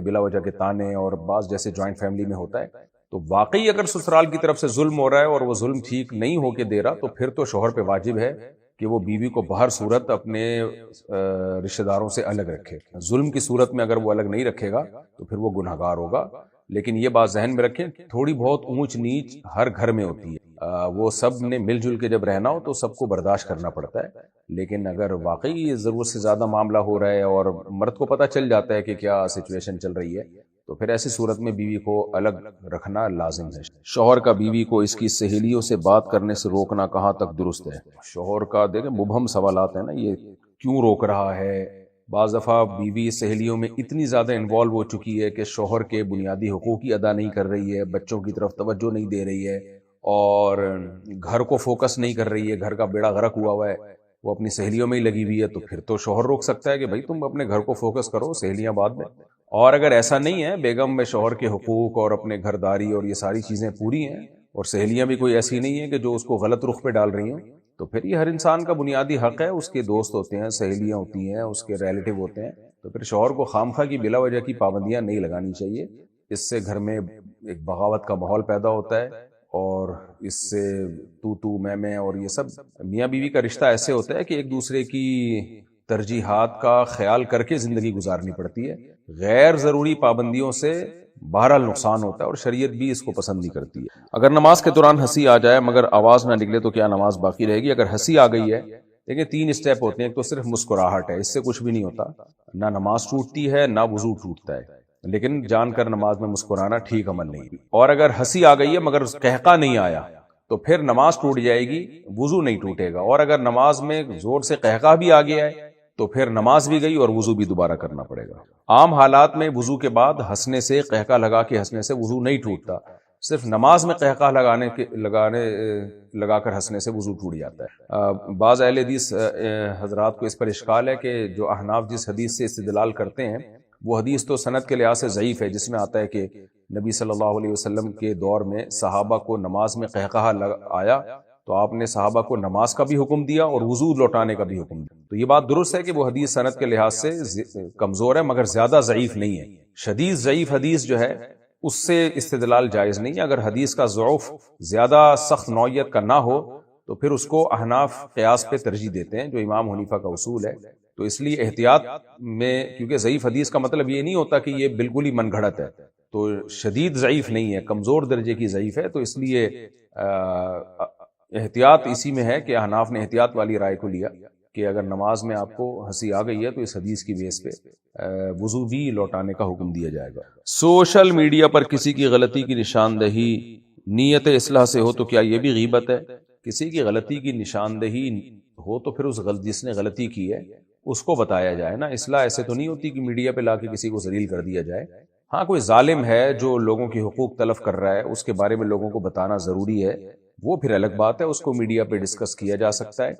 بلا وجہ کے تانے، اور بعض جیسے جوائنٹ فیملی میں ہوتا ہے، تو واقعی اگر سسرال کی طرف سے ظلم ہو رہا ہے اور وہ ظلم ٹھیک نہیں ہو کے دے رہا، تو پھر تو شوہر پہ واجب ہے کہ وہ بیوی کو بہر صورت اپنے رشتہ داروں سے الگ رکھے۔ ظلم کی صورت میں اگر وہ الگ نہیں رکھے گا تو پھر وہ گنہگار ہوگا۔ لیکن یہ بات ذہن میں رکھیں، تھوڑی بہت اونچ نیچ ہر گھر میں ہوتی ہے، وہ سب نے مل جل کے جب رہنا ہو تو سب کو برداشت کرنا پڑتا ہے۔ لیکن اگر واقعی ضرورت سے زیادہ معاملہ ہو رہا ہے اور مرد کو پتہ چل جاتا ہے کہ کیا سچویشن چل رہی ہے، تو پھر ایسی صورت میں بیوی کو الگ رکھنا لازم ہے۔ شوہر کا بیوی کو اس کی سہیلیوں سے بات کرنے سے روکنا کہاں تک درست ہے؟ شوہر کا دیکھیں مبہم سوالات ہیں نا، یہ کیوں روک رہا ہے؟ بعض دفعہ بیوی سہیلیوں میں اتنی زیادہ انوالو ہو چکی ہے کہ شوہر کے بنیادی حقوق ہی ادا نہیں کر رہی ہے، بچوں کی طرف توجہ نہیں دے رہی ہے، اور گھر کو فوکس نہیں کر رہی ہے، گھر کا بیڑا غرق ہوا ہے، وہ اپنی سہیلیوں میں ہی لگی ہوئی ہے، تو پھر تو شوہر روک سکتا ہے کہ بھائی تم اپنے گھر کو فوکس کرو، سہیلیاں بعد میں۔ اور اگر ایسا نہیں ہے، بیگم میں شوہر کے حقوق اور اپنے گھر داری اور یہ ساری چیزیں پوری ہیں، اور سہیلیاں بھی کوئی ایسی نہیں ہیں کہ جو اس کو غلط رخ پہ ڈال رہی ہوں، تو پھر یہ ہر انسان کا بنیادی حق ہے، اس کے دوست ہوتے ہیں، سہیلیاں ہوتی ہیں، اس کے ریلیٹو ہوتے ہیں، تو پھر شوہر کو خامخواہ کی بلا وجہ کی پابندیاں نہیں لگانی چاہیے۔ اس سے گھر میں ایک بغاوت کا ماحول پیدا ہوتا ہے، اور اس سے تو میں اور یہ سب، میاں بیوی کا رشتہ ایسے ہوتا ہے کہ ایک دوسرے کی ترجیحات کا خیال کر کے زندگی گزارنی پڑتی ہے، غیر ضروری پابندیوں سے بہرحال نقصان ہوتا ہے، اور شریعت بھی اس کو پسند نہیں کرتی ہے۔ اگر نماز کے دوران ہنسی آ جائے مگر آواز نہ نکلے تو کیا نماز باقی رہے گی؟ اگر ہنسی آ گئی ہے، دیکھیں 3 اسٹیپ ہوتے ہیں، ایک تو صرف مسکراہٹ ہے، اس سے کچھ بھی نہیں ہوتا، نہ نماز ٹوٹتی ہے نہ وضو ٹوٹتا ہے، لیکن جان کر نماز میں مسکرانا ٹھیک عمل نہیں۔ اور اگر ہنسی آ گئی ہے مگر قہقہ نہیں آیا تو پھر نماز ٹوٹ جائے گی، وضو نہیں ٹوٹے گا، اور اگر نماز میں زور سے قہقہ بھی آ گیا ہے تو پھر نماز بھی گئی اور وضو بھی دوبارہ کرنا پڑے گا۔ عام حالات میں وضو کے بعد ہنسنے سے، قہقہ لگا کے ہنسنے سے وضو نہیں ٹوٹتا، صرف نماز میں قہقہ لگا کر ہنسنے سے وضو ٹوٹ جاتا ہے۔ بعض اہل حدیث حضرات کو اس پر اشکال ہے کہ جو احناف جس حدیث سے استدلال کرتے ہیں وہ حدیث تو سند کے لحاظ سے ضعیف ہے، جس میں آتا ہے کہ نبی صلی اللہ علیہ وسلم کے دور میں صحابہ کو نماز میں قہقہ آیا تو آپ نے صحابہ کو نماز کا بھی حکم دیا اور وضو لوٹانے کا بھی حکم دیا۔ تو یہ بات درست ہے کہ وہ حدیث سند کے لحاظ سے کمزور ہے، مگر زیادہ ضعیف نہیں ہے۔ شدید ضعیف حدیث جو ہے اس سے استدلال جائز نہیں ہے۔ اگر حدیث کا ضعف زیادہ سخت نوعیت کا نہ ہو تو پھر اس کو احناف قیاس پہ ترجیح دیتے ہیں، جو امام حنیفہ کا اصول ہے۔ تو اس لیے احتیاط میں، کیونکہ ضعیف حدیث کا مطلب یہ نہیں ہوتا کہ یہ بالکل ہی من گھڑت ہے، تو شدید ضعیف نہیں ہے، کمزور درجے کی ضعیف ہے، تو اس لیے احتیاط اسی میں ہے کہ احناف نے احتیاط والی رائے کو لیا کہ اگر نماز میں آپ کو ہنسی آ گئی ہے تو اس حدیث کی بیس پہ وضو بھی لوٹانے کا حکم دیا جائے گا۔ سوشل میڈیا پر کسی کی غلطی کی نشاندہی نیت اصلاح سے ہو تو کیا یہ بھی غیبت ہے؟ کسی کی غلطی کی نشاندہی ہو تو پھر جس نے غلطی کی ہے اس کو بتایا جائے نا، اصلاح ایسے تو نہیں ہوتی کہ میڈیا پہ لا کے کسی کو ذلیل کر دیا جائے۔ ہاں کوئی ظالم ہے جو لوگوں کی حقوق تلف کر رہا ہے، اس کے بارے میں لوگوں کو بتانا ضروری ہے، وہ پھر الگ بات ہے، اس کو میڈیا پہ ڈسکس کیا جا سکتا ہے،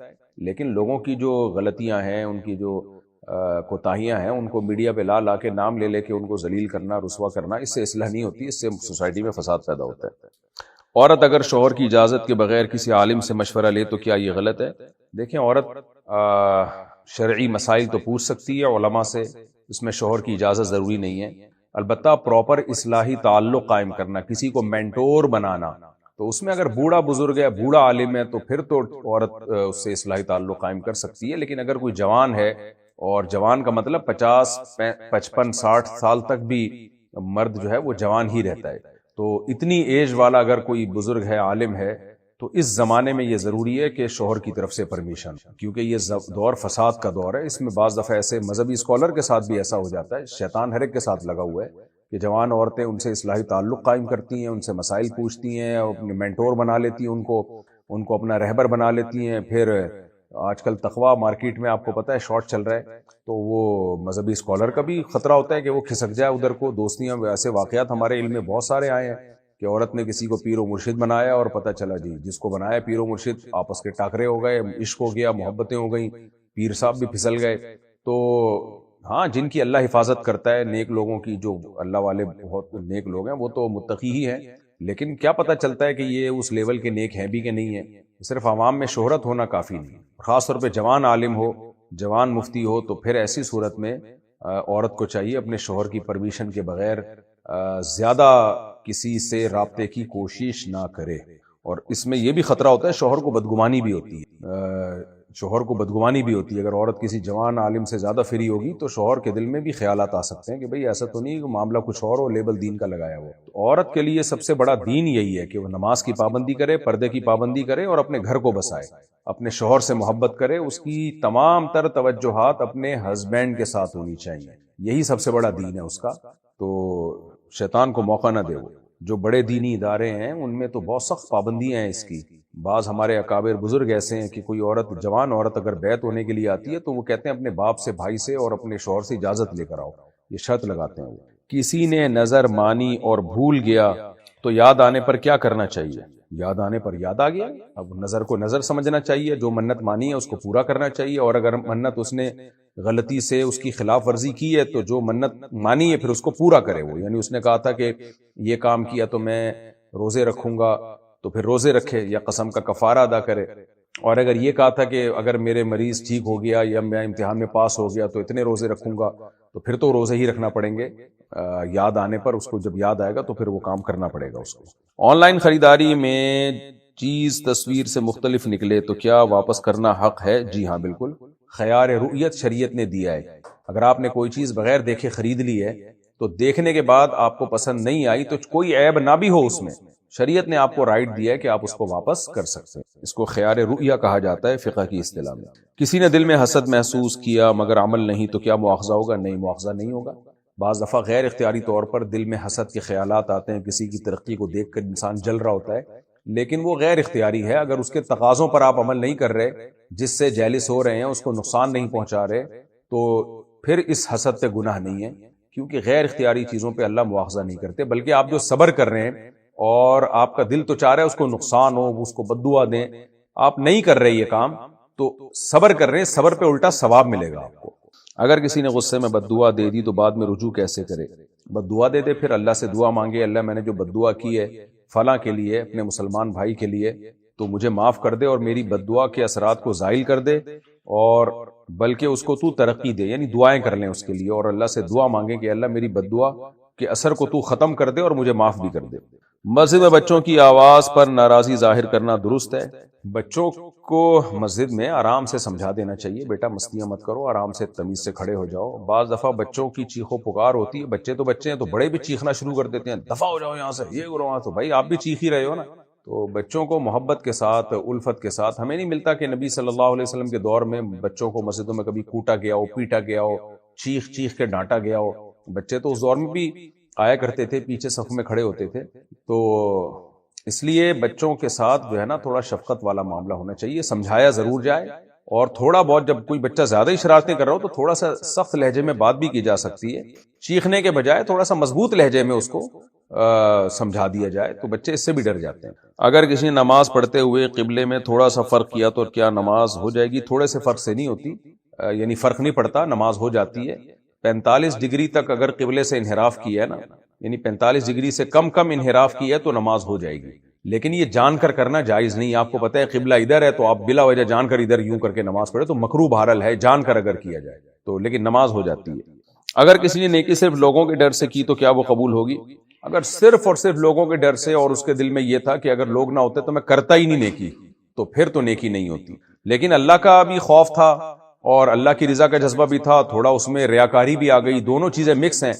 لیکن لوگوں کی جو غلطیاں ہیں، ان کی جو کوتاہیاں ہیں، ان کو میڈیا پہ لا کے نام لے کے ان کو ذلیل کرنا، رسوا کرنا، اس سے اصلاح نہیں ہوتی، اس سے سوسائٹی میں فساد پیدا ہوتا ہے۔ عورت اگر شوہر کی اجازت کے بغیر کسی عالم سے مشورہ لے تو کیا یہ غلط ہے؟ دیکھیں عورت شرعی مسائل تو پوچھ سکتی ہے علماء سے، اس میں شوہر کی اجازت ضروری نہیں ہے، البتہ پراپر اصلاحی تعلق قائم کرنا، کسی کو مینٹور بنانا، تو اس میں اگر بوڑھا بزرگ ہے، بوڑھا عالم ہے، تو پھر تو عورت اس سے اصلاحی تعلق قائم کر سکتی ہے، لیکن اگر کوئی جوان ہے، اور جوان کا مطلب 50 55 60 سال تک بھی مرد جو ہے وہ جوان ہی رہتا ہے، تو اتنی ایج والا اگر کوئی بزرگ ہے، عالم ہے، تو اس زمانے میں یہ ضروری ہے کہ شوہر کی طرف سے پرمیشن، کیونکہ یہ دور فساد کا دور ہے، اس میں بعض دفعہ ایسے مذہبی اسکالر کے ساتھ بھی ایسا ہو جاتا ہے، شیطان ہر ایک کے ساتھ لگا ہوا ہے کہ جوان عورتیں ان سے اصلاحی تعلق قائم کرتی ہیں، ان سے مسائل پوچھتی ہیں، اپنے مینٹور بنا لیتی ہیں، ان کو اپنا رہبر بنا لیتی ہیں، پھر آج کل تقویٰ مارکیٹ میں آپ کو پتہ ہے شارٹ چل رہا ہے، تو وہ مذہبی اسکالر کا بھی خطرہ ہوتا ہے کہ وہ کھسک جائے ادھر کو، دوستیاں، ایسے واقعات ہمارے علم میں بہت سارے آئے ہیں کہ عورت نے کسی کو پیر و مرشد بنایا اور پتہ چلا جی جس کو بنایا پیر و مرشد، آپس کے ٹاکرے ہو گئے، عشق ہو گیا، محبتیں ہو گئیں، پیر صاحب بھی پھسل گئے۔ تو ہاں جن کی اللہ حفاظت کرتا ہے، نیک لوگوں کی، جو اللہ والے بہت نیک لوگ ہیں وہ تو متقی ہی ہیں، لیکن کیا پتہ چلتا ہے کہ یہ اس لیول کے نیک ہیں بھی کہ نہیں ہیں، صرف عوام میں شہرت ہونا کافی نہیں، خاص طور پہ جوان عالم ہو، جوان مفتی ہو، تو پھر ایسی صورت میں عورت کو چاہیے اپنے شوہر کی پرمیشن کے بغیر زیادہ کسی سے رابطے کی کوشش نہ کرے. اور اس میں یہ بھی خطرہ ہوتا ہے شوہر کو بدگمانی بھی ہوتی ہے. شوہر کو بدگمانی بھی ہوتی ہے. اگر عورت کسی جوان عالم سے زیادہ فری ہوگی تو شوہر کے دل میں بھی خیالات آ سکتے ہیں کہ بھئی ایسا تو نہیں کہ معاملہ کچھ اور ہو، لیبل دین کا لگایا ہو. تو عورت کے لیے سب سے بڑا دین یہی ہے کہ وہ نماز کی پابندی کرے، پردے کی پابندی کرے اور اپنے گھر کو بسائے، اپنے شوہر سے محبت کرے. اس کی تمام تر توجہات اپنے ہسبینڈ کے ساتھ ہونی چاہیے. یہی سب سے بڑا دین ہے اس کا. تو شیطان کو موقع نہ دے. وہ جو بڑے دینی ادارے ہیں ان میں تو بہت سخت پابندیاں ہیں اس کی. بعض ہمارے اکابر بزرگ ایسے ہیں کہ کوئی عورت، جوان عورت اگر بیعت ہونے کے لیے آتی ہے تو وہ کہتے ہیں اپنے باپ سے، بھائی سے اور اپنے شوہر سے اجازت لے کر آؤ. یہ شرط لگاتے ہیں وہ. کسی نے نظر مانی اور بھول گیا تو یاد آنے پر کیا کرنا چاہیے؟ یاد آنے پر یاد آ گیا، اب نظر کو نظر سمجھنا چاہیے. جو منت مانی ہے اس کو پورا کرنا چاہیے. اور اگر منت اس نے غلطی سے اس کی خلاف ورزی کی ہے تو جو منت مانی ہے پھر اس کو پورا کرے. وہ یعنی اس نے کہا تھا کہ یہ کام کیا تو میں روزے رکھوں گا تو پھر روزے رکھے یا قسم کا کفارہ ادا کرے. اور اگر یہ کہا تھا کہ اگر میرے مریض ٹھیک ہو گیا یا میں امتحان میں پاس ہو گیا تو اتنے روزے رکھوں گا تو پھر تو روزے ہی رکھنا پڑیں گے. یاد آنے پر اس کو جب یاد آئے گا تو پھر وہ کام کرنا پڑے گا اس کو. آن لائن خریداری میں چیز تصویر سے مختلف نکلے تو کیا واپس کرنا حق ہے؟ جی ہاں بالکل. خیار رؤیت شریعت نے دیا ہے. اگر آپ نے کوئی چیز بغیر دیکھے خرید لی ہے تو دیکھنے کے بعد آپ کو پسند نہیں آئی تو کوئی عیب نہ بھی ہو اس میں، شریعت نے آپ کو رائٹ دیا ہے کہ آپ اس کو واپس کر سکتے ہیں. اس کو خیار رؤیہ کہا جاتا ہے فقہ کی اصطلاح میں. کسی نے دل میں حسد محسوس کیا مگر عمل نہیں تو کیا مواخذہ ہوگا؟ نہیں، مواخذہ نہیں ہوگا. بعض دفعہ غیر اختیاری طور پر دل میں حسد کے خیالات آتے ہیں. کسی کی ترقی کو دیکھ کر انسان جل رہا ہوتا ہے لیکن وہ غیر اختیاری ہے. اگر اس کے تقاضوں پر آپ عمل نہیں کر رہے، جس سے جیلس ہو رہے ہیں، اس کو نقصان نہیں پہنچا رہے، تو پھر اس حسد پہ گناہ نہیں ہے. کیونکہ غیر اختیاری چیزوں پہ اللہ مواخذہ نہیں کرتے. بلکہ آپ جو صبر کر رہے ہیں اور آپ کا دل تو چاہ رہا ہے اس کو نقصان ہو، اس کو بد دعا دیں، آپ نہیں کر رہے یہ کام تو صبر کر رہے ہیں، صبر پہ الٹا ثواب ملے گا آپ کو. اگر کسی نے غصے میں بد دعا دے دی تو بعد میں رجوع کیسے کرے؟ بد دعا دے دے، پھر اللہ سے دعا مانگے، اللہ میں نے جو بد دعا کی ہے فلاں کے لیے، اپنے مسلمان بھائی کے لیے، تو مجھے معاف کر دے اور میری بد دعا کے اثرات کو زائل کر دے، اور بلکہ اس کو تو ترقی دے. یعنی دعائیں کر لیں اس کے لیے اور اللہ سے دعا مانگیں کہ اللہ میری بد دعا کے اثر کو تو ختم کر دے اور مجھے معاف بھی کر دے. مسجد میں بچوں کی آواز پر ناراضی ظاہر کرنا درست ہے؟ بچوں کو مسجد میں آرام سے سمجھا دینا چاہیے، بیٹا مستیاں مت کرو، آرام سے تمیز سے کھڑے ہو جاؤ. بعض دفعہ بچوں کی چیخو پکار ہوتی ہے، بچے تو بچے ہیں تو بڑے بھی چیخنا شروع کر دیتے ہیں، دفعہ ہو جاؤ یہاں سے، یہ کرو وہاں. تو بھائی آپ بھی چیخ ہی رہے ہو نا. تو بچوں کو محبت کے ساتھ، الفت کے ساتھ. ہمیں نہیں ملتا کہ نبی صلی اللہ علیہ وسلم کے دور میں بچوں کو مسجدوں میں کبھی کوٹا گیا ہو، پیٹا گیا ہو، چیخ چیخ کے ڈانٹا گیا ہو. بچے تو اس دور میں بھی آیا کرتے تھے، پیچھے صف میں کھڑے ہوتے تھے. تو اس لیے بچوں کے ساتھ جو ہے نا تھوڑا شفقت والا معاملہ ہونا چاہیے، سمجھایا ضرور جائے. اور تھوڑا بہت جب کوئی بچہ زیادہ ہی شرارتیں کر رہا ہو تو تھوڑا سا سخت لہجے میں بات بھی کی جا سکتی ہے، چیخنے کے بجائے تھوڑا سا مضبوط لہجے میں اس کو سمجھا دیا جائے تو بچے اس سے بھی ڈر جاتے ہیں. اگر کسی نے نماز پڑھتے ہوئے قبلے میں تھوڑا سا فرق کیا تو کیا نماز ہو جائے گی؟ تھوڑے سے فرق سے نہیں ہوتی، یعنی فرق نہیں پڑتا، نماز ہو جاتی ہے. 45 ڈگری تک اگر قبلے سے انحراف کیا ہے نا، یعنی 45 ڈگری سے کم انحراف کیا ہے تو نماز ہو جائے گی. لیکن یہ جان کر کرنا جائز نہیں. آپ کو پتہ ہے قبلہ ادھر ہے تو آپ بلا وجہ جان کر ادھر یوں کر کے نماز پڑھے تو مکروہ بہرحال ہے، جان کر اگر کیا جائے تو، لیکن نماز ہو جاتی ہے. اگر کسی نے نیکی صرف لوگوں کے ڈر سے کی تو کیا وہ قبول ہوگی؟ اگر صرف اور صرف لوگوں کے ڈر سے اور اس کے دل میں یہ تھا کہ اگر لوگ نہ ہوتے تو میں کرتا ہی نہیں نیکی، تو پھر تو نیکی نہیں ہوتی. لیکن اللہ کا بھی خوف تھا اور اللہ کی رضا کا جذبہ بھی تھا، تھوڑا اس میں ریاکاری بھی آ گئی، دونوں چیزیں مکس ہیں،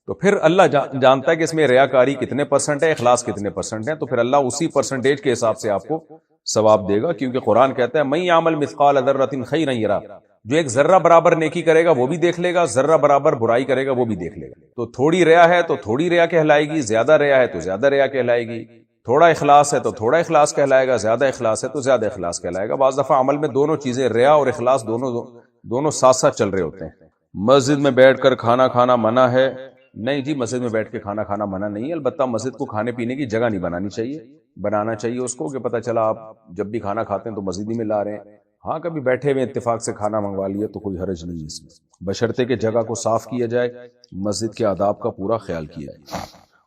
تو پھر اللہ جانتا ہے کہ اس میں ریاکاری کتنے % ہے، اخلاص کتنے % ہے، تو پھر اللہ اسی % کے حساب سے آپ کو ثواب دے گا. کیونکہ قرآن کہتا ہے من یعمل مثقال ذرۃ خیرا یرہ، جو ایک ذرہ برابر نیکی کرے گا وہ بھی دیکھ لے گا، ذرہ برابر برائی کرے گا وہ بھی دیکھ لے گا. تو تھوڑی ریا ہے تو تھوڑی ریا کہلائے گی، زیادہ ریا ہے تو زیادہ ریا کہلائے گی، تھوڑا اخلاص ہے تو تھوڑا اخلاص کہلائے گا، زیادہ اخلاص ہے تو زیادہ اخلاص کہلائے گا. بعض دفعہ عمل میں دونوں چیزیں، ریا اور اخلاص، دونوں ساتھ ساتھ چل رہے ہوتے ہیں. مسجد میں بیٹھ کر کھانا کھانا منع ہے؟ نہیں جی، مسجد میں بیٹھ کے کھانا کھانا منع نہیں ہے. البتہ مسجد کو کھانے پینے کی جگہ نہیں بنانی چاہیے، بنانا چاہیے اس کو کہ پتہ چلا آپ جب بھی کھانا کھاتے ہیں تو مسجد ہی میں لا رہے ہیں. ہاں کبھی بیٹھے ہوئے اتفاق سے کھانا منگوا لیا تو کوئی حرج نہیں ہے اس میں، بشرطے کہ جگہ کو صاف کیا جائے، مسجد کے آداب کا پورا خیال کیا جائے.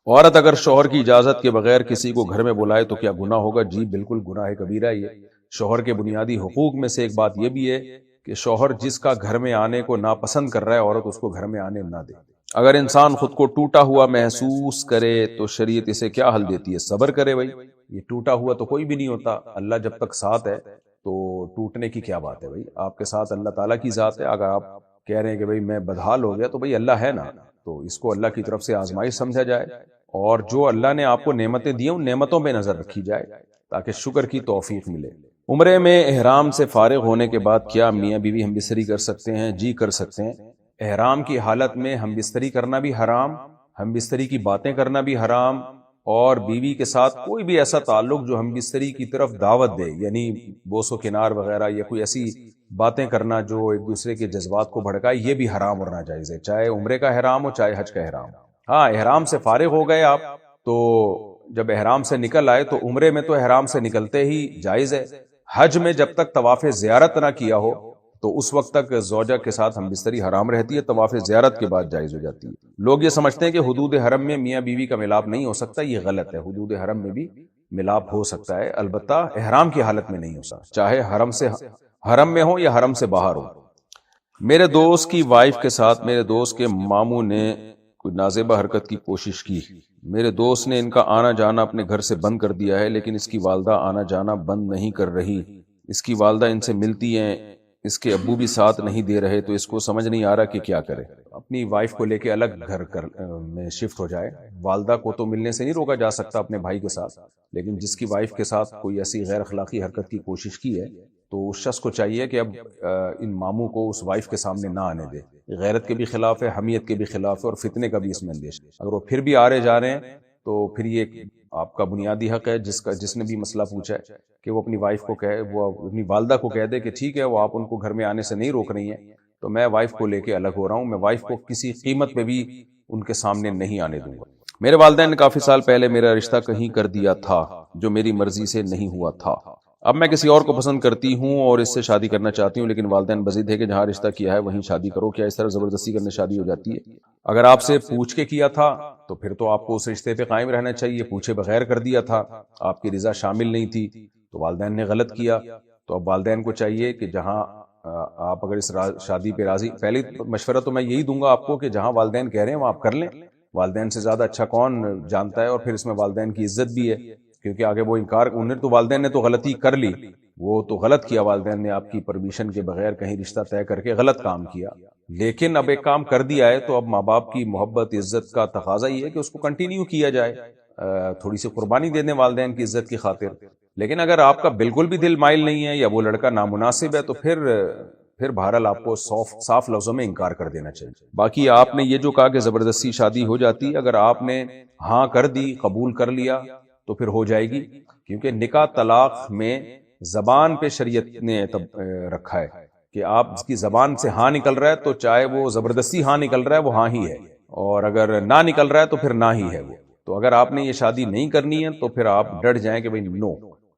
عورت اگر شوہر کی اجازت کے بغیر کسی کو گھر میں بلائے تو کیا گناہ ہوگا؟ جی بالکل گناہ کبیرہ. یہ شوہر کے بنیادی حقوق میں سے ایک بات یہ بھی ہے کہ شوہر جس کا گھر میں آنے کو ناپسند کر رہا ہے عورت اس کو گھر میں آنے نہ دے۔ اگر انسان خود کو ٹوٹا ہوا محسوس کرے تو شریعت اسے کیا حل دیتی ہے؟ صبر کرے بھائی، یہ ٹوٹا ہوا تو کوئی بھی نہیں ہوتا، اللہ جب تک ساتھ ہے تو ٹوٹنے کی کیا بات ہے بھائی؟ آپ کے ساتھ اللہ تعالیٰ کی ذات ہے، اگر آپ کہہ رہے ہیں کہ بھائی میں بدحال ہو گیا تو بھائی اللہ ہے نا، تو اس کو اللہ کی طرف سے آزمائش سمجھا جائے، اور جو اللہ نے آپ کو نعمتیں دی ہیں ان نعمتوں پہ نظر رکھی جائے تاکہ شکر کی توفیق ملے۔ عمرے میں احرام سے فارغ ہونے کے بعد کیا میاں بیوی ہم بستری کر سکتے ہیں؟ جی کر سکتے ہیں۔ احرام کی حالت میں ہم بستری کرنا بھی حرام، ہم بستری کی باتیں کرنا بھی حرام، اور بیوی کے ساتھ کوئی بھی ایسا تعلق جو ہم بستری کی طرف دعوت دے، یعنی بوس و کنار وغیرہ یا کوئی ایسی باتیں کرنا جو ایک دوسرے کے جذبات کو بھڑکائے، یہ بھی حرام اور ناجائز ہے، چاہے عمرے کا احرام ہو چاہے حج کا احرام۔ ہاں، احرام سے فارغ ہو گئے آپ تو جب احرام سے نکل آئے تو عمرے میں تو احرام سے نکلتے ہی جائز ہے، حج میں جب تک طواف زیارت نہ کیا ہو تو اس وقت تک زوجہ کے ساتھ ہم بستری حرام رہتی ہے، طواف زیارت کے بعد جائز ہو جاتی ہے۔ لوگ یہ سمجھتے ہیں کہ حدود حرم میں میاں بیوی کا ملاپ نہیں ہو سکتا، یہ غلط ہے، حدود حرم میں بھی ملاپ ہو سکتا ہے، البتہ احرام کی حالت میں نہیں ہو سکتا، چاہے حرم میں ہو یا حرم سے باہر ہو۔ میرے دوست کی وائف کے ساتھ میرے دوست کے ماموں نے کوئی نازیبہ حرکت کی کوشش کی، میرے دوست نے ان کا آنا جانا اپنے گھر سے بند کر دیا ہے، لیکن اس کی والدہ آنا جانا بند نہیں کر رہی، اس کی والدہ ان سے ملتی ہیں، اس کے ابو بھی ساتھ نہیں دے رہے، تو اس کو سمجھ نہیں آ رہا کہ کیا کرے۔ اپنی وائف کو لے کے الگ گھر میں شفٹ ہو جائے، والدہ کو تو ملنے سے نہیں روکا جا سکتا اپنے بھائی کے ساتھ، لیکن جس کی وائف کے ساتھ کوئی ایسی غیر اخلاقی حرکت کی کوشش کی ہے تو اس شخص کو چاہیے کہ اب ان ماموں کو اس وائف کے سامنے نہ آنے دے، غیرت کے بھی خلاف ہے، حمیت کے بھی خلاف ہے، اور فتنے کا بھی اس میں اندیش۔ اگر وہ پھر بھی آ رہے جا رہے ہیں تو پھر یہ آپ کا بنیادی حق ہے، جس نے بھی مسئلہ پوچھا ہے کہ وہ اپنی وائف کو کہے، وہ اپنی والدہ کو کہہ دے کہ ٹھیک ہے وہ آپ ان کو گھر میں آنے سے نہیں روک رہی ہیں تو میں وائف کو لے کے الگ ہو رہا ہوں، میں وائف کو کسی قیمت پہ بھی ان کے سامنے نہیں آنے دوں گا۔ میرے والدین نے کافی سال پہلے میرا رشتہ کہیں کر دیا تھا جو میری مرضی سے نہیں ہوا تھا، اب میں کسی اور کو پسند کرتی ہوں اور اس سے شادی کرنا چاہتی ہوں، لیکن والدین بضد ہے کہ جہاں رشتہ کیا ہے وہیں شادی کرو، کیا اس طرح زبردستی کرنے شادی ہو جاتی ہے؟ اگر آپ سے پوچھ کے کیا تھا تو پھر تو آپ کو اس رشتے پہ قائم رہنا چاہیے، پوچھے بغیر کر دیا تھا، آپ کی رضا شامل نہیں تھی تو والدین نے غلط کیا، تو اب والدین کو چاہیے کہ جہاں آپ اگر اس شادی پہ راضی، پہلے مشورہ تو میں یہی دوں گا آپ کو کہ جہاں والدین کہہ رہے ہیں وہ آپ کر لیں، والدین سے زیادہ اچھا کون جانتا ہے، اور پھر اس میں والدین کی عزت بھی ہے، کیونکہ آگے وہ انکار، انہیں تو والدین نے تو غلطی کر لی، وہ تو غلط کیا، والدین نے آپ کی پرمیشن کے بغیر کہیں رشتہ طے کر کے غلط کام کیا، لیکن اب ایک کام کر دیا ہے تو اب ماں باپ کی محبت عزت کا تقاضا یہ ہے کہ اس کو کنٹینیو کیا جائے، تھوڑی سی قربانی دے دیں والدین کی عزت کی خاطر۔ لیکن اگر آپ کا بالکل بھی دل مائل نہیں ہے یا وہ لڑکا نامناسب ہے تو پھر بہرحال آپ کو صاف لفظوں میں انکار کر دینا چاہیے۔ باقی آپ نے یہ جو کہا کہ زبردستی شادی ہو جاتی، اگر آپ نے ہاں کر دی، قبول کر لیا تو پھر ہو جائے گی، کیونکہ نکاح طلاق میں زبان پہ شریعت نے رکھا ہے کہ آپ اس کی زبان سے ہاں نکل رہا ہے تو چاہے وہ زبردستی ہاں نکل رہا ہے وہ ہاں ہی ہے، اور اگر نہ نکل رہا ہے تو پھر نہ ہی ہے وہ۔ تو اگر آپ نے یہ شادی نہیں کرنی ہے تو پھر آپ ڈٹ جائیں کہ بھئی نو،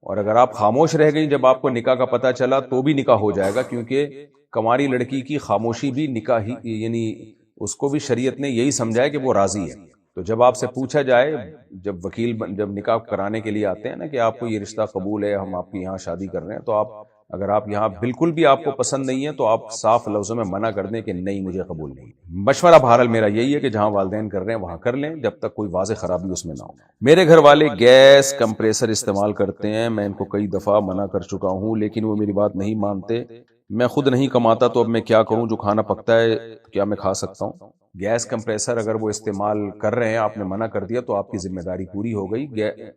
اور اگر آپ خاموش رہ گئی جب آپ کو نکاح کا پتہ چلا تو بھی نکاح ہو جائے گا، کیونکہ کنواری لڑکی کی خاموشی بھی نکاح ہی، یعنی اس کو بھی شریعت نے یہی سمجھا ہے کہ وہ راضی ہے۔ تو جب آپ سے پوچھا جائے، جب وکیل جب نکاح کرانے کے لیے آتے ہیں نا کہ آپ کو یہ رشتہ قبول ہے، ہم آپ کی یہاں شادی کر رہے ہیں، تو اگر آپ یہاں بالکل بھی آپ کو پسند نہیں ہے تو آپ صاف لفظوں میں منع کر دیں کہ نہیں مجھے قبول نہیں۔ مشورہ بہرحال میرا یہی ہے کہ جہاں والدین کر رہے ہیں وہاں کر لیں، جب تک کوئی واضح خرابی اس میں نہ ہو۔ میرے گھر والے گیس کمپریسر استعمال کرتے ہیں، میں ان کو کئی دفعہ منع کر چکا ہوں لیکن وہ میری بات نہیں مانتے، میں خود نہیں کماتا تو اب میں کیا کروں؟ جو کھانا پکتا ہے کیا میں کھا سکتا ہوں؟ گیس کمپریسر اگر وہ استعمال کر رہے ہیں، آپ نے منع کر دیا تو آپ کی ذمہ داری پوری ہو گئی،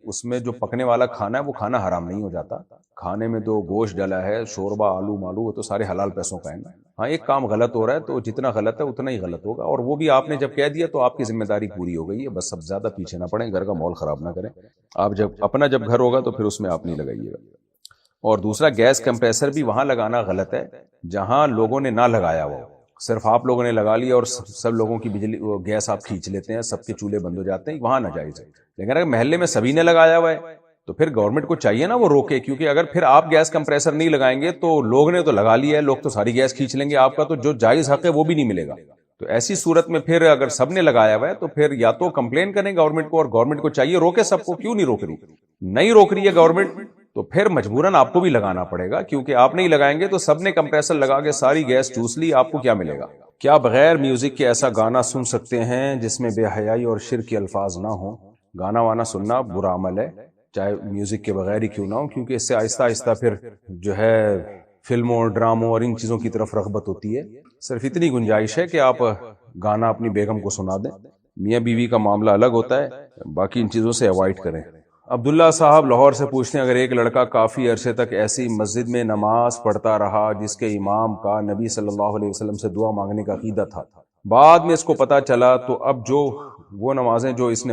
اس میں جو پکنے والا کھانا ہے وہ کھانا حرام نہیں ہو جاتا، کھانے میں تو گوشت ڈلا ہے، شوربہ، آلو مالو، وہ تو سارے حلال پیسوں کا ہے نا۔ ہاں ایک کام غلط ہو رہا ہے تو جتنا غلط ہے اتنا ہی غلط ہوگا، اور وہ بھی آپ نے جب کہہ دیا تو آپ کی ذمہ داری پوری ہو گئی ہے، بس اب زیادہ پیچھے نہ پڑیں، گھر کا ماحول خراب نہ کریں، آپ جب گھر ہوگا تو پھر اس میں آپ نہیں لگائیے گا۔ اور دوسرا، گیس کمپریسر بھی وہاں لگانا غلط ہے جہاں لوگوں نے نہ لگایا ہو، صرف آپ لوگوں نے لگا لیا اور سب لوگوں کی بجلی گیس آپ کھینچ لیتے ہیں، سب کے چولہے بند ہو جاتے ہیں، وہاں ناجائز ہے۔ لیکن اگر محلے میں سبھی نے لگایا ہوا ہے تو پھر گورنمنٹ کو چاہیے نا وہ روکے، کیونکہ اگر پھر آپ گیس کمپریسر نہیں لگائیں گے تو لوگ نے تو لگا لیا ہے، لوگ تو ساری گیس کھینچ لیں گے، آپ کا تو جو جائز حق ہے وہ بھی نہیں ملے گا۔ تو ایسی صورت میں پھر اگر سب نے لگایا ہوا ہے تو پھر یا تو کمپلین کریں گورنمنٹ کو، اور گورنمنٹ کو چاہیے روکے سب کو، کیوں نہیں روک رہی؟ نہیں روک رہی ہے گورنمنٹ تو پھر مجبوراً آپ کو بھی لگانا پڑے گا، کیونکہ آپ نہیں لگائیں گے تو سب نے کمپریسر لگا کے ساری گیس چوس لی، آپ کو کیا ملے گا؟ کیا بغیر میوزک کے ایسا گانا سن سکتے ہیں جس میں بے حیائی اور شرک کے الفاظ نہ ہوں؟ گانا وانا سننا برا عمل ہے، چاہے میوزک کے بغیر ہی کیوں نہ ہو، کیونکہ اس سے آہستہ آہستہ پھر جو ہے فلموں، ڈراموں اور ان چیزوں کی طرف رغبت ہوتی ہے۔ صرف اتنی گنجائش ہے کہ آپ گانا اپنی بیگم کو سنا دیں، میاں بیوی کا معاملہ الگ ہوتا ہے، باقی ان چیزوں سے اوائڈ کریں۔ عبداللہ صاحب لاہور سے پوچھتے ہیں، اگر ایک لڑکا کافی عرصے تک ایسی مسجد میں نماز پڑھتا رہا جس کے امام کا نبی صلی اللہ علیہ وسلم سے دعا مانگنے کا عقیدہ تھا، بعد میں اس کو پتا چلا، تو اب جو وہ نمازیں جو اس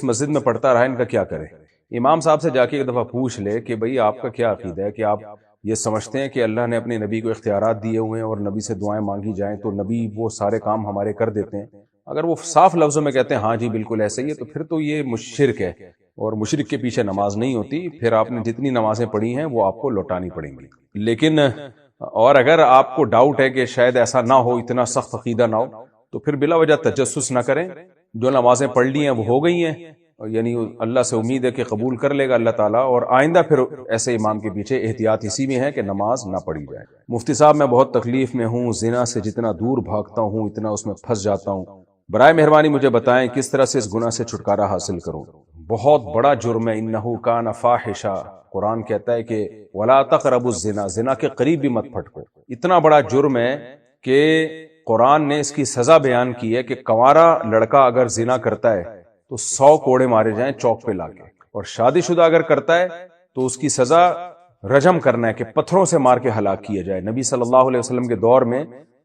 مسجد میں پڑھتا رہا، ان کا کیا کرے؟ امام صاحب سے جا کے ایک دفعہ پوچھ لے کہ بھئی آپ کا کیا عقیدہ ہے، کہ آپ یہ سمجھتے ہیں کہ اللہ نے اپنے نبی کو اختیارات دیے ہوئے ہیں اور نبی سے دعائیں مانگی جائیں تو نبی وہ سارے کام ہمارے کر دیتے ہیں؟ اگر وہ صاف لفظوں میں کہتے ہیں ہاں جی بالکل ایسا ہی ہے، تو پھر تو یہ مشرک ہے، اور مشرک کے پیچھے نماز نہیں ہوتی، پھر آپ نے جتنی نمازیں پڑھی ہیں وہ آپ کو لوٹانی پڑیں گی۔ لیکن اور اگر آپ کو ڈاؤٹ ہے کہ شاید ایسا نہ ہو، اتنا سخت عقیدہ نہ ہو، تو پھر بلا وجہ تجسس نہ کریں، جو نمازیں پڑھ لی ہیں وہ ہو گئی ہیں، یعنی اللہ سے امید ہے کہ قبول کر لے گا اللہ تعالیٰ، اور آئندہ پھر ایسے امام کے پیچھے احتیاط اسی میں ہے کہ نماز نہ پڑھی جائے۔ مفتی صاحب میں بہت تکلیف میں ہوں، زنا سے جتنا دور بھاگتا ہوں اتنا اس میں پھنس جاتا ہوں، برائے مہربانی مجھے بتائیں کس طرح سے اس گناہ سے چھٹکارا حاصل کروں؟ بہت بڑا جرم ہے، انہ کان فاحشہ، قرآن کہتا ہے کہ ولا تقربوا الزنا، زنا کے قریب بھی مت پھٹکو۔ اتنا بڑا جرم ہے کہ قرآن نے اس کی سزا بیان کی ہے کہ کنوارا لڑکا اگر زنا کرتا ہے تو 100 کوڑے مارے جائیں چوک پہ لا کے، اور شادی شدہ اگر کرتا ہے تو اس کی سزا رجم کرنا ہے کہ پتھروں سے مار کے ہلاک کیا جائے۔ نبی صلی اللہ علیہ وسلم کے دور میں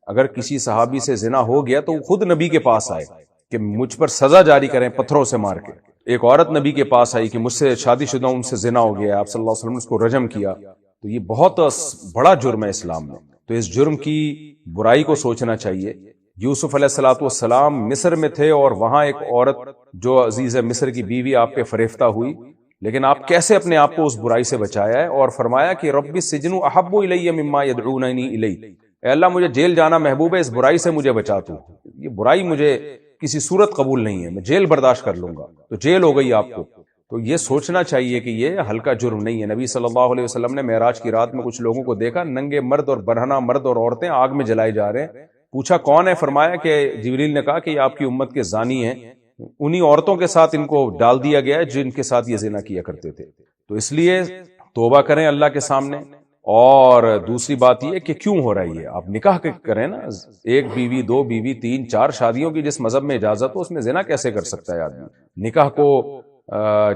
اگر کسی صحابی سے زنا ہو گیا تو وہ خود نبی کے پاس آئے کہ مجھ پر سزا جاری کریں پتھروں سے مار کے۔ ایک عورت نبی کے پاس آئی کہ مجھ سے شادی شدہ ان سے زنا ہو گیا، آپ صلی اللہ علیہ وسلم نے اس کو رجم کیا۔ تو یہ بہت بڑا جرم ہے اسلام میں، تو اس جرم کی برائی کو سوچنا چاہیے۔ یوسف علیہ الصلوۃ والسلام مصر میں تھے، اور وہاں ایک عورت جو عزیز مصر کی بیوی آپ پہ فریفتہ ہوئی، لیکن آپ کیسے اپنے آپ کو اس برائی سے بچایا ہے، اور فرمایا کہ رب السجن احب الی مما یدعوننی الی، اے اللہ مجھے جیل جانا محبوب ہے، اس برائی سے مجھے بچا تو، یہ برائی مجھے کسی صورت قبول نہیں ہے، میں جیل برداشت کر لوں گا۔ تو جیل ہو گئی آپ کو، تو یہ سوچنا چاہیے کہ یہ ہلکا جرم نہیں ہے۔ نبی صلی اللہ علیہ وسلم نے معراج کی رات میں کچھ لوگوں کو دیکھا، ننگے مرد اور برہنہ مرد اور عورتیں آگ میں جلائے جا رہے ہیں، پوچھا کون ہے؟ فرمایا کہ جبریل نے کہا کہ یہ آپ کی امت کے زانی ہیں، انہی عورتوں کے ساتھ ان کو ڈال دیا گیا ہے جن کے ساتھ یہ زنا کیا کرتے تھے۔ تو اس لیے توبہ کریں اللہ کے سامنے، اور دوسری بات یہ کہ کیوں ہو رہی ہے، آپ نکاح کریں نا، ایک بیوی، 2 بیوی، 3 4 شادیوں کی جس مذہب میں اجازت ہو، اس میں زنا کیسے کر سکتا ہے آدمی؟ نکاح کو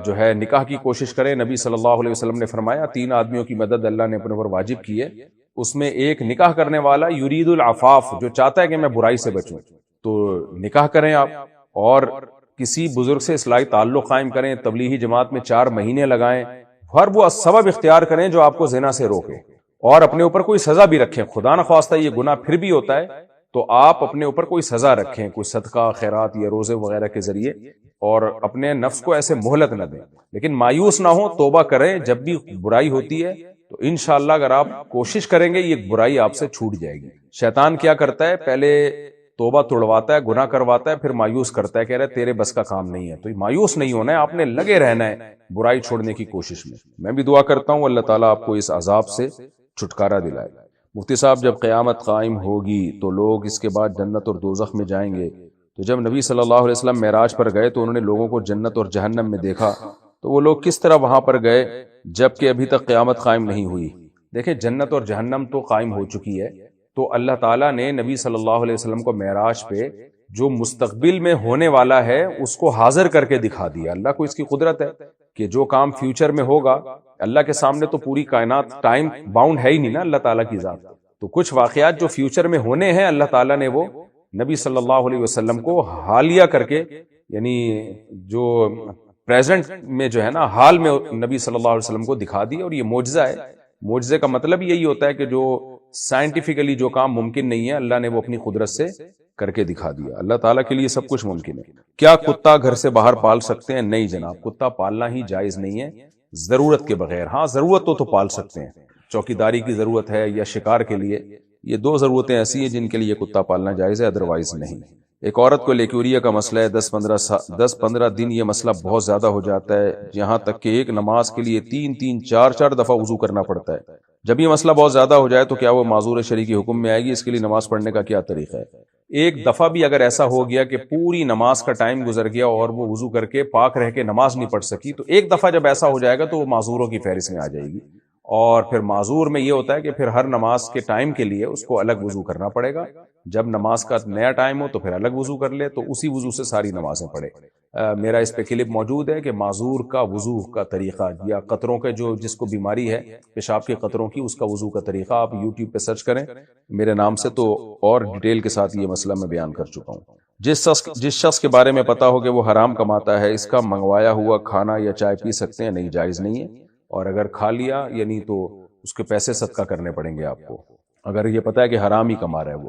جو ہے نکاح کی کوشش کریں۔ نبی صلی اللہ علیہ وسلم نے فرمایا 3 آدمیوں کی مدد اللہ نے اپنے پر واجب کی ہے، اس میں ایک نکاح کرنے والا یرید العفاف، جو چاہتا ہے کہ میں برائی سے بچوں، تو نکاح کریں آپ، اور کسی بزرگ سے اصلاحی تعلق قائم کریں، تبلیغی جماعت میں 4 مہینے لگائیں، ہر وہ سبب اختیار کریں جو آپ کو زنا سے روکے، اور اپنے اوپر کوئی سزا بھی رکھیں، خدا نخواستہ یہ گناہ پھر بھی ہوتا ہے تو آپ اپنے اوپر کوئی سزا رکھیں، کوئی صدقہ خیرات یا روزے وغیرہ کے ذریعے، اور اپنے نفس کو ایسے مہلت نہ دیں، لیکن مایوس نہ ہوں، توبہ کریں۔ جب بھی برائی ہوتی ہے تو انشاءاللہ اگر آپ کوشش کریں گے یہ برائی آپ سے چھوٹ جائے گی۔ شیطان کیا کرتا ہے، پہلے توبہ توڑواتا ہے، گناہ کرواتا ہے، پھر مایوس کرتا ہے، کہہ رہا ہے تیرے بس کا کام نہیں ہے۔ تو مایوس نہیں ہونا ہے، آپ نے لگے رہنا ہے برائی چھوڑنے کی کوشش میں۔ میں بھی دعا کرتا ہوں اللہ تعالیٰ آپ کو اس عذاب سے چھٹکارا دلائے۔ مفتی صاحب جب قیامت قائم ہوگی تو لوگ اس کے بعد جنت اور دوزخ میں جائیں گے، تو جب نبی صلی اللہ علیہ وسلم معراج پر گئے تو انہوں نے لوگوں کو جنت اور جہنم میں دیکھا، تو وہ لوگ کس طرح وہاں پر گئے جبکہ ابھی تک قیامت قائم نہیں ہوئی؟ دیکھیں جنت اور جہنم تو قائم ہو چکی ہے، تو اللہ تعالیٰ نے نبی صلی اللہ علیہ وسلم کو معراج پہ جو مستقبل میں ہونے والا ہے اس کو حاضر کر کے دکھا دیا۔ اللہ کو اس کی قدرت ہے کہ جو کام فیوچر میں ہوگا، اللہ کے سامنے تو پوری کائنات ٹائم باؤنڈ ہے ہی نہیں نا اللہ تعالیٰ کی ذات، تو کچھ واقعات جو فیوچر میں ہونے ہیں اللہ تعالیٰ نے وہ نبی صلی اللہ علیہ وسلم کو حالیہ کر کے، یعنی جو پریزنٹ میں جو ہے نا حال میں نبی صلی اللہ علیہ وسلم کو دکھا دی، اور یہ معجزہ ہے۔ معجزے کا مطلب یہی ہوتا ہے کہ جو سائنٹیفکلی جو کام ممکن نہیں ہے اللہ نے وہ اپنی قدرت سے کر کے دکھا دیا۔ اللہ تعالیٰ کے لیے سب کچھ ممکن ہے۔ کیا کتا گھر سے باہر پال سکتے ہیں؟ نہیں جناب، کتا پالنا ہی جائز نہیں ہے ضرورت کے بغیر۔ ہاں ضرورت تو پال سکتے ہیں، چوکیداری کی ضرورت ہے یا شکار کے لیے، یہ 2 ضرورتیں ایسی ہیں جن کے لیے کتا پالنا جائز ہے، ادروائز نہیں۔ ایک عورت کو لیکوریا کا مسئلہ ہے، 10-15 دن یہ مسئلہ بہت زیادہ ہو جاتا ہے، یہاں تک کہ ایک نماز کے لیے 3-4 دفعہ وضو کرنا پڑتا ہے۔ جب یہ مسئلہ بہت زیادہ ہو جائے تو کیا وہ معذور شرعی کے حکم میں آئے گی؟ اس کے لیے نماز پڑھنے کا کیا طریقہ ہے؟ ایک دفعہ بھی اگر ایسا ہو گیا کہ پوری نماز کا ٹائم گزر گیا اور وہ وضو کر کے پاک رہ کے نماز نہیں پڑھ سکی، تو ایک دفعہ جب ایسا ہو جائے گا تو وہ معذوروں کی فہرست میں آ جائے گی۔ اور پھر معذور میں یہ ہوتا ہے کہ پھر ہر نماز کے ٹائم کے لیے اس کو الگ وضو کرنا پڑے گا، جب نماز کا نیا ٹائم ہو تو پھر الگ وضو کر لے، تو اسی وضو سے ساری نمازیں پڑھے۔ میرا اس پہ کلپ موجود ہے کہ معذور کا وضو کا طریقہ، یا قطروں کے جس کو بیماری ہے پیشاب کے قطروں کی، اس کا وضو کا طریقہ آپ یوٹیوب پہ سرچ کریں میرے نام سے، تو اور ڈیٹیل کے ساتھ یہ مسئلہ میں بیان کر چکا ہوں۔ جس شخص کے بارے میں پتا ہو کہ وہ حرام کماتا ہے، اس کا منگوایا ہوا کھانا یا چائے پی سکتے ہیں؟ نہیں، جائز نہیں ہے، اور اگر کھا لیا یعنی تو اس کے پیسے صدقہ کرنے پڑیں گے آپ کو، اگر یہ پتا ہے کہ حرام ہی کما رہا ہے وہ۔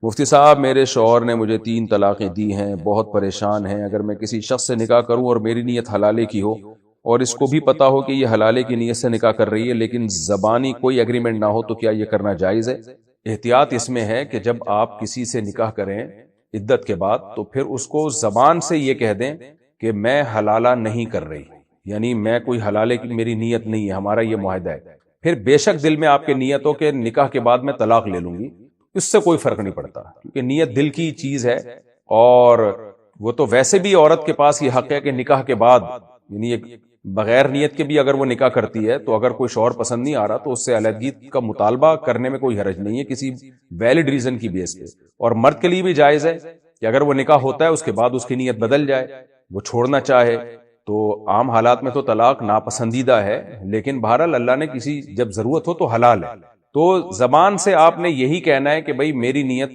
مفتی صاحب، میرے شوہر نے مجھے 3 طلاقیں دی ہیں، بہت پریشان ہیں، اگر میں کسی شخص سے نکاح کروں اور میری نیت حلالے کی ہو اور اس کو بھی پتا ہو کہ یہ حلالے کی نیت سے نکاح کر رہی ہے لیکن زبانی کوئی ایگریمنٹ نہ ہو، تو کیا یہ کرنا جائز ہے؟ احتیاط اس میں ہے کہ جب آپ کسی سے نکاح کریں عدت کے بعد تو پھر اس کو زبان سے یہ کہہ دیں کہ میں حلالہ نہیں کر رہی، یعنی میں کوئی حلالے کی میری نیت نہیں ہے، ہمارا یہ معاہدہ ہے۔ پھر بے شک دل میں آپ کے نیت ہو کہ نکاح کے بعد میں طلاق لے لوں گی، اس سے کوئی فرق نہیں پڑتا، کیونکہ نیت دل کی چیز ہے، اور وہ تو ویسے بھی عورت کے پاس یہ حق ہے کہ نکاح کے بعد، یعنی بغیر نیت کے بھی اگر وہ نکاح کرتی ہے تو اگر کوئی شوہر پسند نہیں آ رہا تو اس سے علیحدگی کا مطالبہ کرنے میں کوئی حرج نہیں ہے کسی ویلڈ ریزن کی بیس پہ۔ اور مرد کے لیے بھی جائز ہے کہ اگر وہ نکاح ہوتا ہے اس کے بعد اس کی نیت بدل جائے، وہ چھوڑنا چاہے، تو عام حالات میں تو طلاق ناپسندیدہ ہے، لیکن بہرحال اللہ نے کسی جب ضرورت ہو تو حلال ہے، تو زبان سے آپ نے یہی کہنا ہے کہ بھئی میری نیت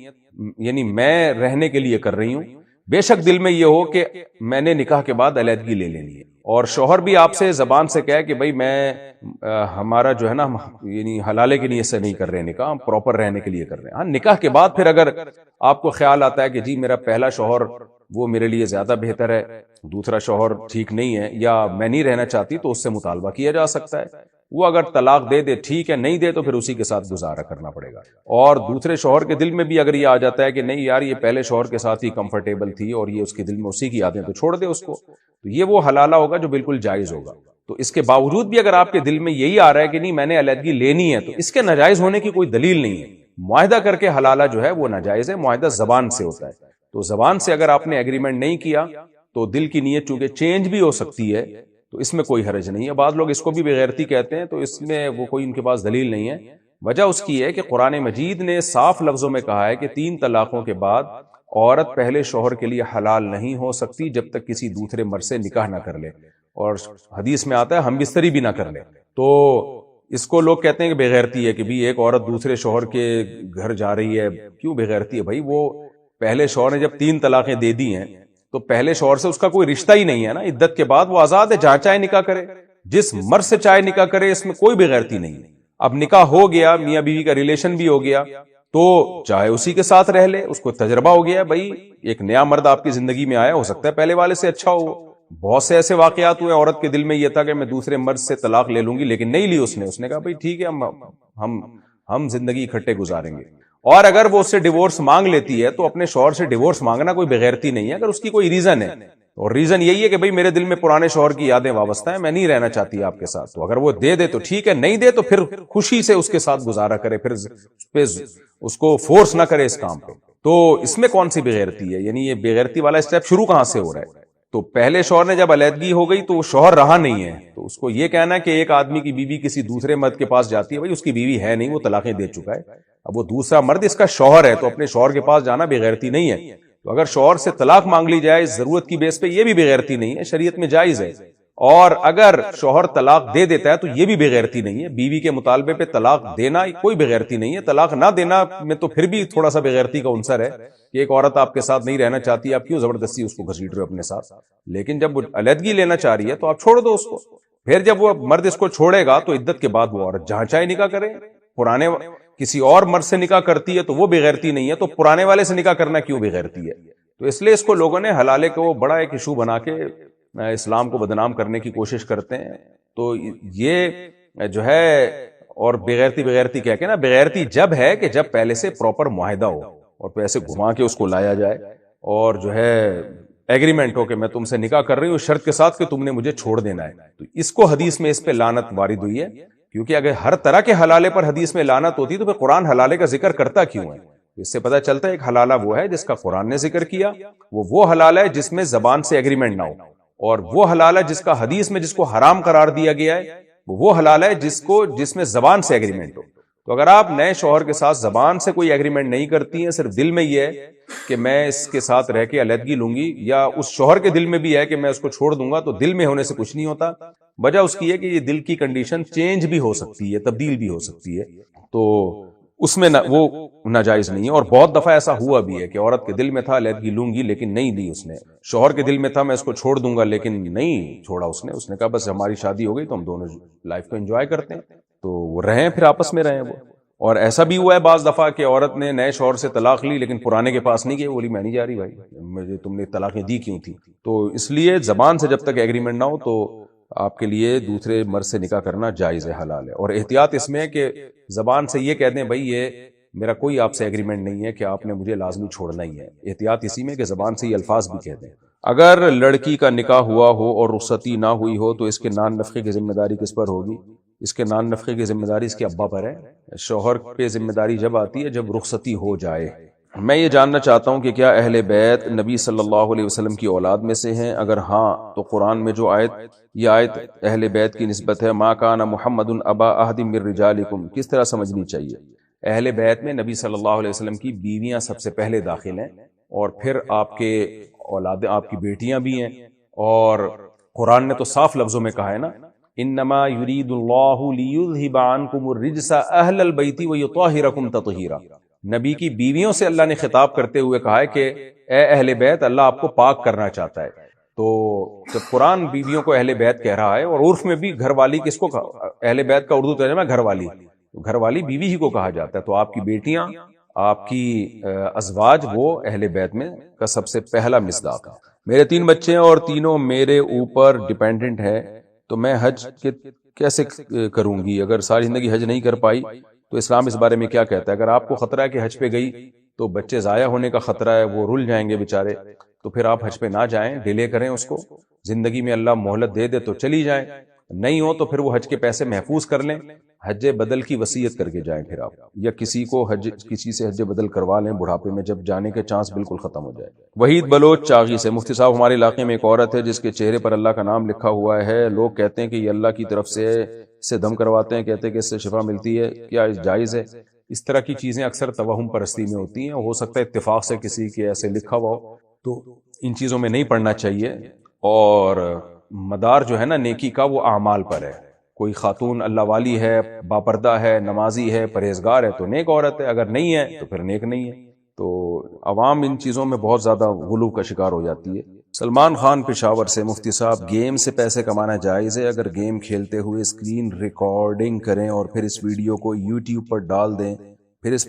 یعنی میں رہنے کے لیے کر رہی ہوں، بے شک دل میں یہ ہو کہ میں نے نکاح کے بعد علیحدگی لے لینی ہے، اور شوہر بھی آپ سے زبان سے کہے کہ بھئی میں ہمارا جو ہے نا یعنی حلالے کی نیت سے نہیں کر رہے نکاح، ہم پراپر رہنے کے لیے کر رہے ہیں۔ ہاں، نکاح کے بعد پھر اگر آپ کو خیال آتا ہے کہ جی میرا پہلا شوہر وہ میرے لیے زیادہ بہتر ہے، دوسرا شوہر ٹھیک نہیں ہے، یا میں نہیں رہنا چاہتی، تو اس سے مطالبہ کیا جا سکتا ہے، وہ اگر طلاق دے دے ٹھیک ہے، نہیں دے تو پھر اسی کے ساتھ گزارا کرنا پڑے گا۔ اور دوسرے شوہر کے دل میں بھی اگر یہ آ جاتا ہے کہ نہیں یار یہ پہلے شوہر کے ساتھ ہی کمفرٹیبل تھی اور یہ اس کے دل میں اسی کی یادیں، تو چھوڑ دے اس کو، تو یہ وہ حلالہ ہوگا جو بالکل جائز ہوگا۔ تو اس کے باوجود بھی اگر آپ کے دل میں یہی آ رہا ہے کہ نہیں میں نے علیحدگی لینی ہے، تو اس کے ناجائز ہونے کی کوئی دلیل نہیں ہے۔ معاہدہ کر کے حلالہ جو ہے وہ ناجائز ہے، معاہدہ زبان سے ہوتا ہے، تو زبان سے اگر آپ نے ایگریمنٹ نہیں کیا تو دل کی نیت چونکہ چینج بھی ہو سکتی ہے، تو اس میں کوئی حرج نہیں ہے۔ بعض لوگ اس کو بھی بغیرتی کہتے ہیں، تو اس میں وہ کوئی ان کے پاس دلیل نہیں ہے۔ وجہ اس کی ہے کہ قرآن مجید نے صاف لفظوں میں کہا ہے کہ 3 طلاقوں کے بعد عورت پہلے شوہر کے لیے حلال نہیں ہو سکتی جب تک کسی دوسرے مرد سے نکاح نہ کر لے، اور حدیث میں آتا ہے ہم بستری بھی نہ کر لے۔ تو اس کو لوگ کہتے ہیں کہ بغیرتی ہے کہ بھی ایک عورت دوسرے شوہر کے گھر جا رہی ہے، کیوں بغیرتی ہے بھائی؟ وہ پہلے شوہر نے جب 3 طلاقیں دے دی ہیں تو پہلے شوہر سے اس کا کوئی رشتہ ہی نہیں ہے نا، عدت کے بعد وہ آزاد ہے، جہاں چاہے نکاح کرے، جس مرد سے چاہے نکاح کرے، اس میں کوئی بغیرتی نہیں ہے۔ اب نکاح ہو گیا، میاں بیوی کا ریلیشن بھی ہو گیا، تو چاہے اسی کے ساتھ رہ لے، اس کو تجربہ ہو گیا بھائی ایک نیا مرد آپ کی زندگی میں آیا، ہو سکتا ہے پہلے والے سے اچھا ہو۔ بہت سے ایسے واقعات ہوئے، عورت کے دل میں یہ تھا کہ میں دوسرے مرد سے طلاق لے لوں گی، لیکن نہیں لی اس نے کہا بھائی ٹھیک ہے ہم زندگی اکٹھے گزاریں گے۔ اور اگر وہ اس سے ڈیورس مانگ لیتی ہے تو اپنے شوہر سے ڈیورس مانگنا کوئی بغیرتی نہیں ہے، اگر اس کی کوئی ریزن ہے، اور ریزن یہی ہے کہ بھئی میرے دل میں پرانے شوہر کی یادیں وابستہ ہیں، میں نہیں رہنا چاہتی آپ کے ساتھ، تو اگر وہ دے دے تو ٹھیک ہے، نہیں دے تو پھر خوشی سے اس کے ساتھ گزارا کرے، پھر اس کو فورس نہ کرے اس کام پہ۔ تو اس میں کون سی بغیرتی ہے؟ یعنی یہ بغیرتی والا اسٹیپ شروع کہاں سے ہو رہا ہے؟ تو پہلے شوہر نے جب علیحدگی ہو گئی تو وہ شوہر رہا نہیں ہے، تو اس کو یہ کہنا ہے کہ ایک آدمی کی بیوی کسی دوسرے مرد کے پاس جاتی ہے، بھئی اس کی بیوی ہے نہیں، وہ طلاقیں دے چکا ہے، اب وہ دوسرا مرد اس کا شوہر ہے، تو اپنے شوہر کے پاس جانا بغیرتی نہیں ہے۔ تو اگر شوہر سے طلاق مانگ لی جائے ضرورت کی بیس پہ، یہ بھی بغیرتی نہیں ہے، شریعت میں جائز ہے۔ اور اگر شوہر طلاق دے دیتا ہے تو یہ بھی بغیرتی نہیں ہے، بیوی کے مطالبے پہ طلاق دینا کوئی بغیرتی نہیں ہے۔ طلاق نہ دینا میں تو پھر بھی تھوڑا سا بغیرتی کا عنصر ہے کہ ایک عورت آپ کے ساتھ نہیں رہنا چاہتی، آپ کیوں زبردستی اس کو گھسیٹ رہے ہو اپنے ساتھ، لیکن جب وہ علیحدگی لینا چاہ رہی ہے تو آپ چھوڑ دو اس کو۔ پھر جب وہ مرد اس کو چھوڑے گا تو عدت کے بعد وہ عورت جہاں چاہے نکاح کرے، پرانے کسی اور مرد سے نکاح کرتی ہے تو وہ بغیرتی نہیں ہے، تو پرانے والے سے نکاح کرنا کیوں بغیرتی ہے؟ تو اس لیے اس کو لوگوں نے حلالے کو بڑا ایک ایشو بنا کے اسلام کو بدنام کرنے کی کوشش کرتے ہیں۔ تو یہ جو ہے، اور بغیرتی کہہ کے نا، بغیرتی جب ہے کہ جب پہلے سے پراپر معاہدہ ہو اور پیسے گھما کے اس کو لایا جائے، اور جو ہے ایگریمنٹ ہو کہ میں تم سے نکاح کر رہی ہوں شرط کے ساتھ کہ تم نے مجھے چھوڑ دینا ہے، تو اس کو حدیث میں اس پہ لعنت وارد ہوئی ہے، کیونکہ اگر ہر طرح کے حلالے پر حدیث میں لعنت ہوتی تو پھر قرآن حلالے کا ذکر کرتا کیوں ہے؟ اس سے پتہ چلتا ہے ایک حلالہ وہ ہے جس کا قرآن نے ذکر کیا، وہ حلالہ ہے جس میں زبان سے ایگریمنٹ نہ ہو، اور وہ حلالہ جس کا حدیث میں جس کو حرام قرار دیا گیا ہے وہ حلالہ ہے جس میں زبان سے ایگریمنٹ ہو۔ تو اگر آپ نئے شوہر کے ساتھ زبان سے کوئی ایگریمنٹ نہیں کرتی ہیں، صرف دل میں یہ ہے کہ میں اس کے ساتھ رہ کے علیحدگی لوں گی، یا اس شوہر کے دل میں بھی ہے کہ میں اس کو چھوڑ دوں گا، تو دل میں ہونے سے کچھ نہیں ہوتا، وجہ اس کی ہے کہ یہ دل کی کنڈیشن چینج بھی ہو سکتی ہے، تبدیل بھی ہو سکتی ہے، تو اس میں وہ ناجائز نہیں ہے۔ اور بہت دفعہ ایسا ہوا بھی ہے کہ عورت کے دل میں تھا علیحدگی لوں گی لیکن نہیں دی اس نے، شوہر کے دل میں تھا میں اس کو چھوڑ دوں گا لیکن نہیں چھوڑا اس نے کہا بس ہماری شادی ہو گئی تو ہم دونوں لائف کو انجوائے کرتے ہیں، تو وہ رہیں پھر آپس میں رہیں وہ۔ اور ایسا بھی ہوا ہے بعض دفعہ کہ عورت نے نئے شوہر سے طلاق لی لیکن پرانے کے پاس نہیں گئی، بولی میں نہیں جا رہی بھائی، مجھے تم نے طلاقیں دی کیوں تھی؟ تو اس لیے زبان سے جب تک ایگریمنٹ نہ ہو تو آپ کے لیے دوسرے مرد سے نکاح کرنا جائز ہے، حلال ہے۔ اور احتیاط اس میں ہے کہ زبان سے یہ کہہ دیں بھائی یہ میرا کوئی آپ سے ایگریمنٹ نہیں ہے کہ آپ نے مجھے لازمی چھوڑنا ہی ہے، احتیاط اسی میں کہ زبان سے یہ الفاظ بھی کہہ دیں۔ اگر لڑکی کا نکاح ہوا ہو اور رخصتی نہ ہوئی ہو تو اس کے نان نفقے کی ذمہ داری کس پر ہوگی؟ اس کے نان نفقے کی ذمہ داری اس کے ابا پر ہے، شوہر پہ ذمہ داری جب آتی ہے جب رخصتی ہو جائے۔ میں یہ جاننا چاہتا ہوں کہ کیا اہل بیت نبی صلی اللہ علیہ وسلم کی اولاد میں سے ہیں؟ اگر ہاں تو قرآن میں جو یہ آیت اہل بیت کی نسبت ہے، ما کان محمد ابا احد من رجالکم، کس طرح سمجھنی چاہیے؟ اہل بیت میں نبی صلی اللہ علیہ وسلم کی بیویاں سب سے پہلے داخل ہیں، اور پھر آپ کے اولاد، آپ کی بیٹیاں بھی ہیں، اور قرآن نے تو صاف لفظوں میں کہا ہے نا انما یرید اللہ لیذھب عنکم الرجس اہل البیت ویطہرکم تطہیرا، نبی کی بیویوں سے اللہ نے خطاب کرتے ہوئے کہا ہے کہ اے اہل بیت اللہ آپ کو پاک کرنا چاہتا ہے۔ تو جب قرآن بیویوں کو اہل بیت کہہ رہا ہے، اور عرف میں بھی گھر والی کس کو کہا؟ اہل بیت کا اردو ترجمہ ہے گھر والی، گھر والی بیوی ہی کو کہا جاتا ہے، تو آپ کی بیٹیاں، آپ کی ازواج وہ اہل بیت میں کا سب سے پہلا مصداق ہے۔ میرے 3 بچے ہیں اور تینوں میرے اوپر ڈیپینڈنٹ ہے، تو میں حج کیسے کروں گی؟ اگر ساری زندگی حج نہیں کر پائی تو اسلام اس بارے میں کیا کہتا ہے؟ اگر آپ کو خطرہ ہے کہ حج پہ گئی تو بچے ضائع ہونے کا خطرہ ہے، وہ رل جائیں گے بیچارے، تو پھر آپ حج پہ نہ جائیں، ڈیلے کریں اس کو، زندگی میں اللہ مہلت دے دے تو چلی جائیں، نہیں ہو تو پھر وہ حج کے پیسے محفوظ کر لیں، حج بدل کی وصیت کر کے جائیں پھر آپ، یا کسی سے حج بدل کروا لیں بڑھاپے میں جب جانے کے چانس بالکل ختم ہو جائے۔ وحید بلوچ چاغی سے، مفتی صاحب ہمارے علاقے میں ایک عورت ہے جس کے چہرے پر اللہ کا نام لکھا ہوا ہے، لوگ کہتے ہیں کہ یہ اللہ کی طرف سے، اس سے دم کرواتے ہیں، کہتے ہیں کہ اس سے شفا ملتی ہے، کیا جائز ہے؟ اس طرح کی چیزیں اکثر توہم پرستی میں ہوتی ہیں، ہو سکتا ہے اتفاق سے کسی کے ایسے لکھا ہوا ہو، تو ان چیزوں میں نہیں پڑھنا چاہیے، اور مدار جو ہے نا نیکی کا وہ اعمال پر ہے۔ کوئی خاتون اللہ والی ہے، باپردہ ہے، نمازی ہے، پرہیزگار ہے تو نیک عورت ہے، اگر نہیں ہے تو پھر نیک نہیں ہے۔ تو عوام ان چیزوں میں بہت زیادہ غلو کا شکار ہو جاتی ہے۔ سلمان خان پشاور سے، مفتی صاحب گیم سے پیسے کمانا جائز ہے؟ اگر گیم کھیلتے ہوئے اسکرین ریکارڈنگ کریں اور پھر اس ویڈیو کو یوٹیوب پر ڈال دیں، پھر اس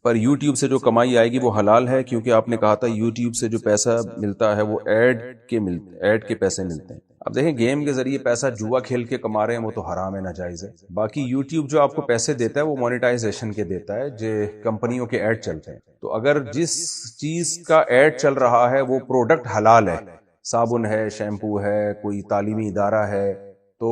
پر یوٹیوب سے جو کمائی آئے گی وہ حلال ہے؟ کیونکہ آپ نے کہا تھا یوٹیوب سے جو پیسہ ملتا ہے وہ ایڈ کے پیسے ملتے ہیں۔ اب دیکھیں گیم کے ذریعے پیسہ جوا کھیل کے کما رہے ہیں وہ تو حرام ہے، ناجائز ہے۔ باقی یوٹیوب جو آپ کو پیسے دیتا ہے وہ مونیٹائزیشن کے دیتا ہے، جو کمپنیوں کے ایڈ چلتے ہیں، تو اگر جس چیز کا ایڈ چل رہا ہے وہ پروڈکٹ حلال ہے، صابن ہے، شیمپو ہے، کوئی تعلیمی ادارہ ہے، تو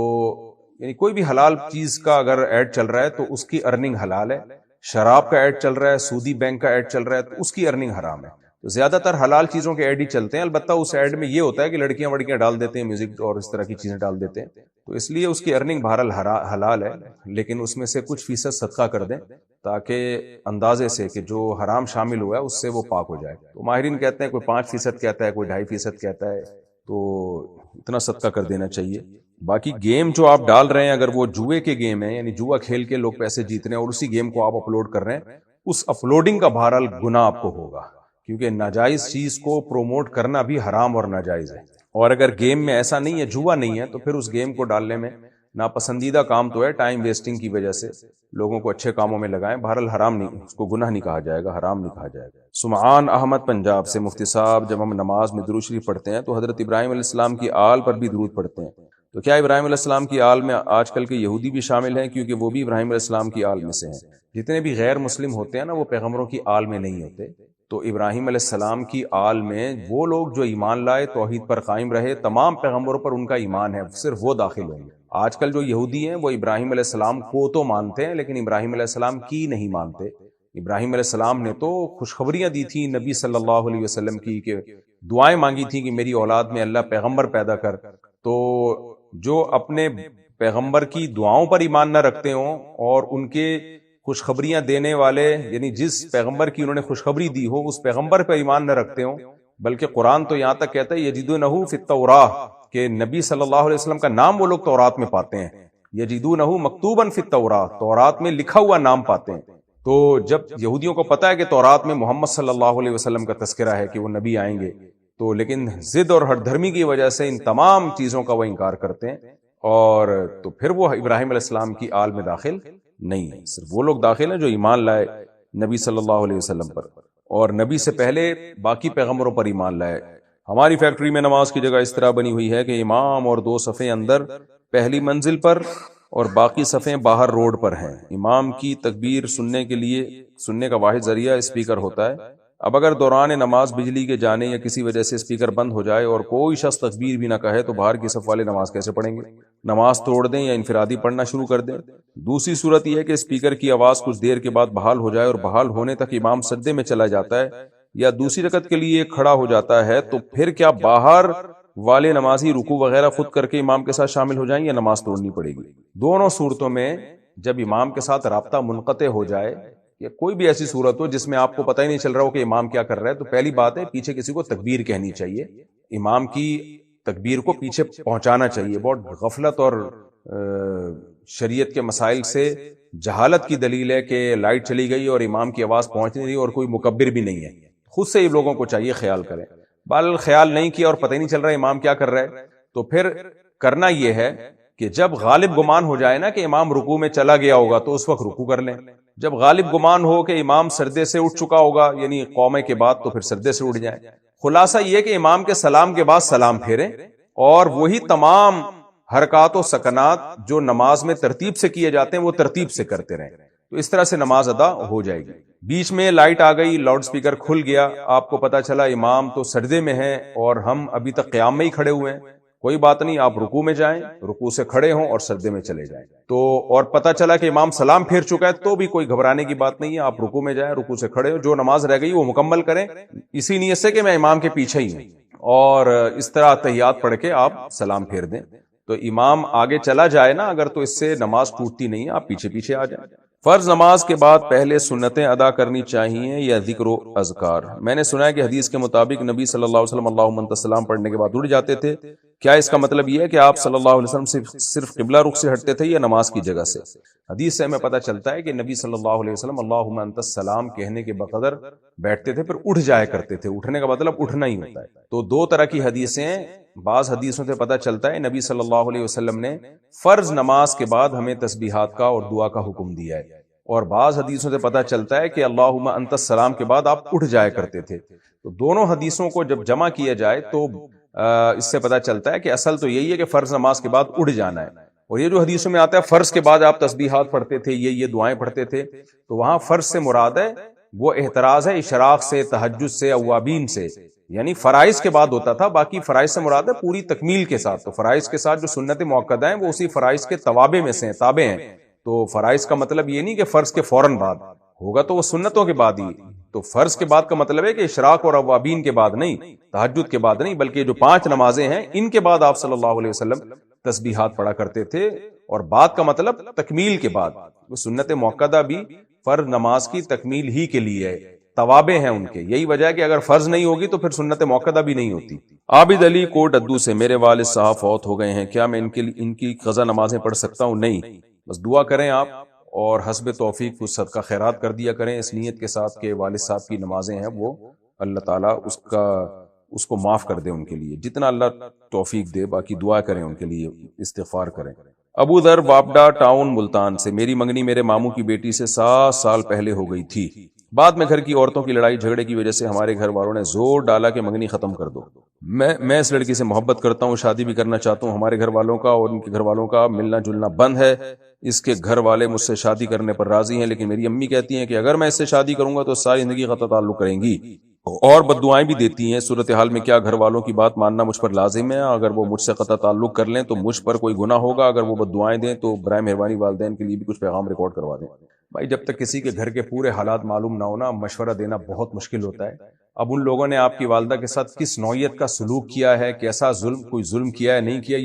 یعنی کوئی بھی حلال چیز کا اگر ایڈ چل رہا ہے تو اس کی ارننگ حلال ہے۔ شراب کا ایڈ چل رہا ہے، سودی بینک کا ایڈ چل رہا ہے تو اس کی ارننگ حرام ہے۔ تو زیادہ تر حلال چیزوں کے ایڈ ہی چلتے ہیں، البتہ اس ایڈ میں یہ ہوتا ہے کہ لڑکیاں وڑکیاں ڈال دیتے ہیں، میوزک اور اس طرح کی چیزیں ڈال دیتے ہیں، تو اس لیے اس کی ارننگ بہرحال حلال ہے، لیکن اس میں سے کچھ فیصد صدقہ کر دیں تاکہ اندازے سے کہ جو حرام شامل ہوا ہے اس سے وہ پاک ہو جائے۔ تو ماہرین کہتے ہیں کوئی 5% کہتا ہے، کوئی 2.5% کہتا ہے، تو اتنا صدقہ کر دینا چاہیے۔ باقی گیم جو آپ ڈال رہے ہیں اگر وہ جوئے کے گیم ہیں، یعنی جوا کھیل کے لوگ پیسے جیت رہے ہیں اور اسی گیم کو آپ اپلوڈ کر رہے ہیں، اس اپلوڈنگ کا بہرحال گناہ آپ کو ہوگا، کیونکہ ناجائز چیز کو پروموٹ کرنا بھی حرام اور ناجائز ہے۔ اور اگر گیم میں ایسا نہیں ہے، جوا نہیں ہے، تو پھر اس گیم کو ڈالنے میں ناپسندیدہ کام تو ہے، ٹائم ویسٹنگ کی وجہ سے لوگوں کو اچھے کاموں میں لگائیں، بہرحال حرام نہیں، اس کو گناہ نہیں کہا جائے گا، حرام نہیں کہا جائے گا۔ سمعان احمد پنجاب سے، مفتی صاحب جب ہم نماز میں درود شریف پڑھتے ہیں تو حضرت ابراہیم علیہ السلام کی آل پر بھی درود پڑھتے ہیں، تو کیا ابراہیم علیہ السلام کی آل میں آج کل کے یہودی بھی شامل ہیں؟ کیونکہ وہ بھی ابراہیم علیہ السلام کی آل میں سے ہیں۔ جتنے بھی غیر مسلم ہوتے ہیں نا وہ پیغمبروں کی آل میں نہیں ہوتے، تو ابراہیم علیہ السلام کی آل میں وہ لوگ جو ایمان لائے، توحید پر قائم رہے، تمام پیغمبروں پر ان کا ایمان ہے، صرف وہ داخل ہوں گے۔ آج کل جو یہودی ہیں وہ ابراہیم علیہ السلام کو تو مانتے ہیں لیکن ابراہیم علیہ السلام کی نہیں مانتے۔ ابراہیم علیہ السلام نے تو خوشخبریاں دی تھیں نبی صلی اللہ علیہ وسلم کی، کہ دعائیں مانگی تھیں کہ میری اولاد میں اللہ پیغمبر پیدا کر۔ تو جو اپنے پیغمبر کی دعاؤں پر ایمان نہ رکھتے ہوں اور ان کے خوشخبریاں دینے والے، یعنی جس پیغمبر کی انہوں نے خوشخبری دی ہو اس پیغمبر پر ایمان نہ رکھتے ہوں، بلکہ قرآن تو یہاں تک کہتا ہے یجدونہ فی التوراہ، کہ نبی صلی اللہ علیہ وسلم کا نام وہ لوگ تورات میں پاتے ہیں، یجدونہ مکتوبا فی التوراہ، تورات میں لکھا ہوا نام پاتے ہیں۔ تو جب یہودیوں کو پتا ہے کہ تورات میں محمد صلی اللہ علیہ وسلم کا تذکرہ ہے کہ وہ نبی آئیں گے، تو لیکن ضد اور ہٹ دھرمی کی وجہ سے ان تمام چیزوں کا وہ انکار کرتے ہیں، اور تو پھر وہ ابراہیم علیہ السلام کی آل میں داخل نہیں ہے۔ صرف وہ لوگ داخل ہیں جو ایمان لائے نبی صلی اللہ علیہ وسلم پر، اور نبی سے پہلے باقی پیغمبروں پر ایمان لائے۔ ہماری فیکٹری میں نماز کی جگہ اس طرح بنی ہوئی ہے کہ امام اور 2 صفیں اندر پہلی منزل پر اور باقی صفیں باہر روڈ پر ہیں۔ امام کی تکبیر سننے کا واحد ذریعہ اسپیکر ہوتا ہے۔ اب اگر دوران نماز بجلی کے جانے یا کسی وجہ سے اسپیکر بند ہو جائے اور کوئی شخص تکبیر بھی نہ کہے تو باہر کی صف والے نماز کیسے پڑھیں گے؟ نماز توڑ دیں یا انفرادی پڑھنا شروع کر دیں؟ دوسری صورت یہ ہے کہ اسپیکر کی آواز کچھ دیر کے بعد بحال ہو جائے اور بحال ہونے تک امام سجدے میں چلا جاتا ہے یا دوسری رکعت کے لیے کھڑا ہو جاتا ہے، تو پھر کیا باہر والے نمازی رکوع وغیرہ خود کر کے امام کے ساتھ شامل ہو جائیں یا نماز توڑنی پڑے گی؟ دونوں صورتوں میں جب امام کے ساتھ رابطہ منقطع ہو جائے یا کوئی بھی ایسی صورت ہو جس میں آپ کو پتہ ہی نہیں چل رہا ہو کہ امام کیا کر رہا ہے، تو پہلی بات ہے پیچھے کسی کو تکبیر کہنی چاہیے، امام کی تکبیر کو پیچھے پہنچانا چاہیے۔ بہت غفلت اور شریعت کے مسائل سے جہالت کی دلیل ہے کہ لائٹ چلی گئی اور امام کی آواز پہنچ نہیں رہی اور کوئی مکبر بھی نہیں ہے۔ خود سے ہی لوگوں کو چاہیے خیال کریں، بال خیال نہیں کیا اور پتہ ہی نہیں چل رہا امام کیا کر رہا ہے، تو پھر کرنا یہ ہے کہ جب غالب گمان ہو جائے نا کہ امام رکوع میں چلا گیا ہوگا تو اس وقت رکوع کر لیں۔ جب غالب گمان ہو کہ امام سجدے سے اٹھ چکا ہوگا یعنی قومے کے بعد، تو پھر سجدے سے اٹھ جائیں۔ خلاصہ یہ کہ امام کے سلام کے بعد سلام پھیریں اور وہی تمام حرکات و سکنات جو نماز میں ترتیب سے کیے جاتے ہیں وہ ترتیب سے کرتے رہیں، تو اس طرح سے نماز ادا ہو جائے گی۔ بیچ میں لائٹ آ گئی، لاؤڈ سپیکر کھل گیا، آپ کو پتا چلا امام تو سجدے میں ہیں اور ہم ابھی تک قیام میں ہی کھڑے ہوئے ہیں، کوئی بات نہیں، آپ رکوع میں جائیں، رکوع سے کھڑے ہوں اور سجدے میں چلے جائیں۔ تو اور پتہ چلا کہ امام سلام پھیر چکا ہے تو بھی کوئی گھبرانے کی بات نہیں ہے، آپ رکوع میں جائیں، رکوع سے کھڑے ہو، جو نماز رہ گئی وہ مکمل کریں اسی نیت سے کہ میں امام کے پیچھے ہی ہوں، اور اس طرح تحیات پڑھ کے آپ سلام پھیر دیں۔ تو امام آگے چلا جائے نا اگر، تو اس سے نماز ٹوٹتی نہیں ہے، آپ پیچھے پیچھے آ جائیں۔ فرض نماز کے بعد پہلے سنتیں ادا کرنی چاہیے یا ذکر و اذکار؟ میں نے سنا ہے کہ حدیث کے مطابق نبی صلی اللہ علیہ وسلم اللہم انت السلام پڑھنے کے بعد اٹھ جاتے تھے، کیا اس کا مطلب یہ ہے کہ آپ صلی اللہ علیہ وسلم صرف قبلہ رخ سے ہٹتے تھے یا نماز کی جگہ سے؟ حدیث سے ہمیں پتہ چلتا ہے کہ نبی صلی اللہ علیہ وسلم اللہم انت السلام کہنے کے بقدر بیٹھتے تھے پھر اٹھ جایا کرتے تھے، اٹھنے کا مطلب اٹھنا ہی ہوتا ہے۔ تو دو طرح کی حدیثیں، بعض حدیثوں سے پتہ چلتا ہے نبی صلی اللہ علیہ وسلم نے فرض نماز کے بعد ہمیں تسبیحات کا اور دعا کا حکم دیا ہے، اور بعض حدیثوں سے پتہ چلتا ہے کہ اللہم انت السلام کے بعد آپ اٹھ جایا کرتے تھے۔ تو دونوں حدیثوں کو جب جمع کیا جائے تو اس سے پتہ چلتا ہے کہ اصل تو یہی ہے کہ فرض نماز کے بعد اٹھ جانا ہے، اور یہ جو حدیثوں میں آتا ہے فرض کے بعد آپ تسبیحات پڑھتے تھے، یہ دعائیں پڑھتے تھے، تو وہاں فرض سے مراد ہے وہ احتراز ہے اشراق سے، تہجد سے، اوابین سے، یعنی فرائض کے بعد ہوتا تھا، باقی فرائض سے مراد ہے پوری تکمیل کے ساتھ۔ تو فرائض کے ساتھ جو سنت مؤکدہ ہیں وہ اسی فرائض کے توابع میں سے ہیں، تابع ہیں۔ تو فرائض کا مطلب یہ نہیں کہ فرض کے فوراً بعد ہوگا، تو وہ سنتوں کے بعد ہی۔ تو فرض کے بعد کا مطلب ہے کہ اشراق اور اوابین کے بعد نہیں، تہجد کے بعد نہیں، بلکہ جو 5 نمازیں ہیں ان کے بعد آپ صلی اللہ علیہ وسلم تسبیحات پڑھا کرتے تھے، اور بعد کا مطلب تکمیل کے بعد۔ وہ سنت مؤکدہ بھی فرض نماز کی تکمیل ہی کے لیے ہے، توابع ہیں ان کے، یہی وجہ ہے کہ اگر فرض نہیں ہوگی تو پھر سنت مؤکدہ بھی نہیں ہوتی۔ عابد علی کوٹ ادو سے، میرے والد صاحب فوت ہو گئے ہیں، کیا میں ان کی قضا نمازیں پڑھ سکتا ہوں؟ نہیں، بس دعا کریں آپ اور حسب توفیق کچھ صدقہ خیرات کر دیا کریں اس نیت کے ساتھ کہ والد صاحب کی نمازیں ہیں وہ اللہ تعالیٰ اس کو معاف کر دے ان کے لیے، جتنا اللہ توفیق دے، باقی دعا کریں ان کے لیے، استغفار کریں۔ ابو ذر واپڈا ٹاؤن ملتان سے، میری منگنی میرے ماموں کی بیٹی سے 7 سال پہلے ہو گئی تھی، بعد میں گھر کی عورتوں کی لڑائی جھگڑے کی وجہ سے ہمارے گھر والوں نے زور ڈالا کہ منگنی ختم کر دو. میں اس لڑکی سے محبت کرتا ہوں, شادی بھی کرنا چاہتا ہوں. ہمارے گھر والوں کا اور ان کے گھر والوں کا ملنا جلنا بند ہے. اس کے گھر والے مجھ سے شادی کرنے پر راضی ہیں, لیکن میری امی کہتی ہیں کہ اگر میں اس سے شادی کروں گا تو ساری زندگی قطع تعلق کریں گی اور بددعائیں بھی دیتی ہیں. صورتحال میں کیا گھر والوں کی بات ماننا مجھ پر لازم ہے؟ اگر وہ مجھ سے قطع تعلق کر لیں تو مجھ پر کوئی گناہ ہوگا؟ اگر وہ بددعائیں دیں تو برائے مہربانی والدین کے لیے بھی کچھ پیغام ریکارڈ کروا دیں. بھائی جب تک کسی کے گھر کے پورے حالات معلوم نہ ہونا, مشورہ دینا بہت مشکل ہوتا ہے. اب ان لوگوں نے آپ کی والدہ کے ساتھ کس نوعیت کا سلوک کیا ہے, کیسا کوئی ظلم کیا ہے نہیں کیا,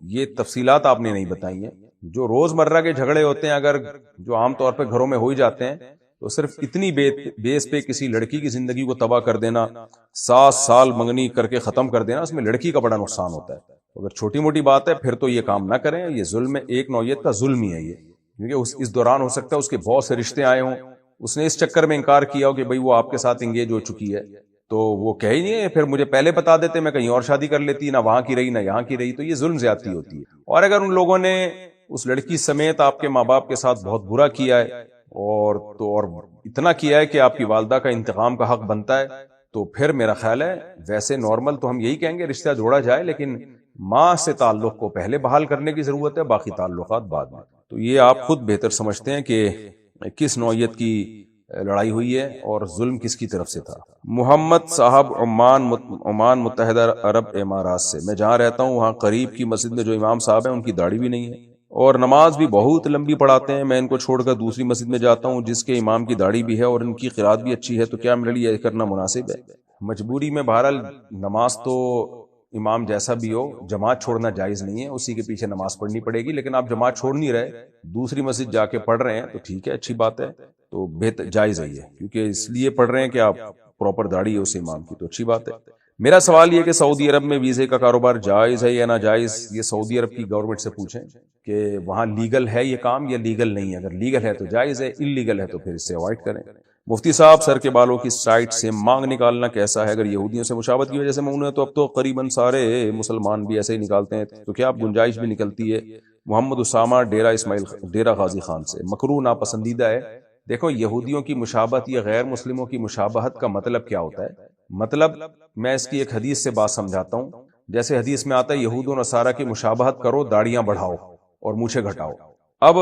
یہ تفصیلات آپ نے نہیں بتائی ہیں. جو روز مرہ کے جھگڑے ہوتے ہیں, اگر جو عام طور پہ گھروں میں ہو ہی جاتے ہیں, تو صرف اتنی بیس پہ کسی لڑکی کی زندگی کو تباہ کر دینا, 7 سال منگنی کر کے ختم کر دینا, اس میں لڑکی کا بڑا نقصان ہوتا ہے. اگر چھوٹی موٹی بات ہے پھر تو یہ کام نہ کریں. یہ ظلم ہے, ایک نوعیت کا ظلم ہی ہے یہ, کیونکہ اس دوران ہو سکتا ہے اس کے بہت سے رشتے آئے ہوں, اس نے اس چکر میں انکار کیا ہو کہ بھئی وہ آپ کے ساتھ انگیج ہو چکی ہے, تو وہ کہہ ہی نہیں ہے پھر مجھے پہلے بتا دیتے, میں کہیں اور شادی کر لیتی, نہ وہاں کی رہی نہ یہاں کی رہی. تو یہ ظلم زیادتی ہوتی ہے. اور اگر ان لوگوں نے اس لڑکی سمیت آپ کے ماں باپ کے ساتھ بہت برا کیا ہے اور اتنا کیا ہے کہ آپ کی والدہ کا انتقام کا حق بنتا ہے, تو پھر میرا خیال ہے ویسے نارمل تو ہم یہی کہیں گے رشتہ جوڑا جائے, لیکن ماں سے تعلق کو پہلے بحال کرنے کی ضرورت ہے, باقی تعلقات بعد میں. تو یہ آپ خود بہتر سمجھتے ہیں کہ کس نوعیت کی لڑائی ہوئی ہے اور ظلم کس کی طرف سے تھا. محمد صاحب عمان متحدہ عرب امارات سے. میں جہاں رہتا ہوں وہاں قریب کی مسجد میں جو امام صاحب ہیں ان کی داڑھی بھی نہیں ہے اور نماز بھی بہت لمبی پڑھاتے ہیں. میں ان کو چھوڑ کر دوسری مسجد میں جاتا ہوں جس کے امام کی داڑھی بھی ہے اور ان کی قرات بھی اچھی ہے, تو کیا میرے لیے یہ کرنا مناسب ہے؟ مجبوری میں بہرحال نماز تو امام جیسا بھی ہو جماعت چھوڑنا جائز نہیں ہے, اسی کے پیچھے نماز پڑھنی پڑے گی. لیکن آپ جماعت چھوڑ نہیں رہے, دوسری مسجد جا کے پڑھ رہے ہیں تو ٹھیک ہے, اچھی بات ہے, تو بہتر جائز ہے یہ, کیونکہ اس لیے پڑھ رہے ہیں کہ آپ پراپر داڑھی ہے اس امام کی, تو اچھی بات ہے. میرا سوال یہ کہ سعودی عرب میں ویزے کا کاروبار جائز ہے یا ناجائز؟ یہ سعودی عرب کی گورنمنٹ سے پوچھیں کہ وہاں لیگل ہے یہ کام یا لیگل نہیں ہے. اگر لیگل ہے تو جائز ہے, انلیگل ہے تو پھر اس سے اوائڈ کریں. مفتی صاحب, سر کے بالوں کی سائٹ سے مانگ نکالنا کیسا ہے؟ اگر یہودیوں سے مشابہت کی وجہ سے ممنوع ہے تو اب تو قریباً سارے مسلمان بھی ایسے ہی نکالتے ہیں, تو کیا اب گنجائش بھی نکلتی ہے؟ محمد اسامہ ڈیرہ غازی خان سے. مکروہ ناپسندیدہ ہے. دیکھو یہودیوں کی مشابہت یا غیر مسلموں کی مشابہت کا مطلب کیا ہوتا ہے؟ مطلب میں اس کی ایک حدیث سے بات سمجھاتا ہوں. جیسے حدیث میں آتا ہے یہود و نصارہ کی مشابہت کرو, داڑیاں بڑھاؤ اور مونچھیں گھٹاؤ. اب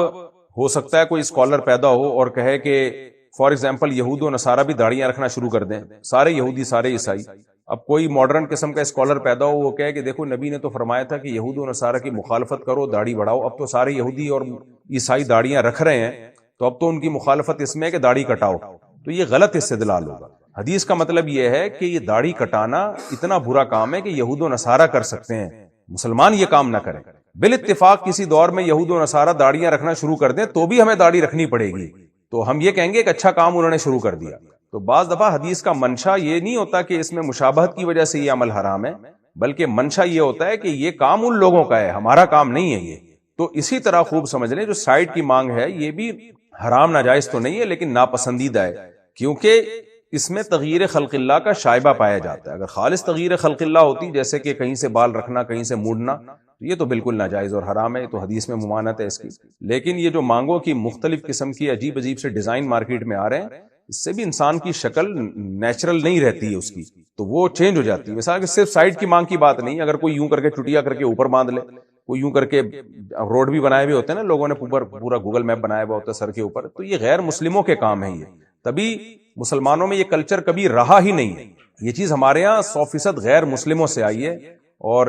ہو سکتا ہے کوئی اسکالر پیدا ہو اور کہے کہ فار ایگزامپل یہود و نصارہ بھی داڑیاں رکھنا شروع کر دیں, سارے یہودی سارے عیسائی. اب کوئی ماڈرن قسم کا اسکالر پیدا ہو, وہ کہے کہ دیکھو نبی نے تو فرمایا تھا کہ یہود و نصارہ کی مخالفت کرو, داڑھی بڑھاؤ. اب تو سارے یہودی اور عیسائی داڑیاں رکھ رہے ہیں, تو اب تو ان کی مخالفت اس میں ہے کہ داڑھی کٹاؤ. تو یہ غلط استدلال ہوگا. حدیث کا مطلب یہ ہے کہ یہ داڑھی کٹانا اتنا برا کام ہے کہ یہود و نصارہ کر سکتے ہیں, مسلمان یہ کام نہ کریں. بالاتفاق کسی دور میں یہود و نصارہ داڑیاں رکھنا شروع کر دیں تو بھی ہمیں داڑھی رکھنی پڑے گی, تو ہم یہ کہیں گے کہ اچھا کام انہوں نے شروع کر دیا. تو بعض دفعہ حدیث کا منشا یہ نہیں ہوتا کہ اس میں مشابہت کی وجہ سے یہ عمل حرام ہے, بلکہ منشا یہ ہوتا ہے کہ یہ کام ان لوگوں کا ہے, ہمارا کام نہیں ہے یہ. تو اسی طرح خوب سمجھ لیں جو سائٹ کی مانگ ہے یہ بھی حرام ناجائز تو نہیں ہے, لیکن ناپسندیدہ ہے, کیونکہ اس میں تغییر خلق اللہ کا شائبہ پایا جاتا ہے. اگر خالص تغییر خلق اللہ ہوتی, جیسے کہ کہیں سے بال رکھنا کہیں سے موڑنا, تو یہ تو بالکل ناجائز اور حرام ہے, تو حدیث میں ممانعت ہے اس کی. لیکن یہ جو مانگوں کی مختلف قسم کی عجیب عجیب سے ڈیزائن مارکیٹ میں آ رہے ہیں, اس سے بھی انسان کی شکل نیچرل نہیں رہتی ہے اس کی, تو وہ چینج ہو جاتی ہے. مثال کہ صرف سائڈ کی مانگ کی بات نہیں, اگر کوئی یوں کر کے چٹیا کر کے اوپر باندھ لے, کوئی یوں کر کے روڈ بھی بنائے ہوئے ہوتے ہیں نا لوگوں نے, پورا گوگل میپ بنایا ہوا ہوتا ہے سر کے اوپر, تو یہ غیر مسلموں کے کام ہیں. یہ تبھی مسلمانوں میں یہ کلچر کبھی رہا ہی نہیں ہے. یہ چیز ہمارے ہاں 100% غیر مسلموں سے آئی ہے, اور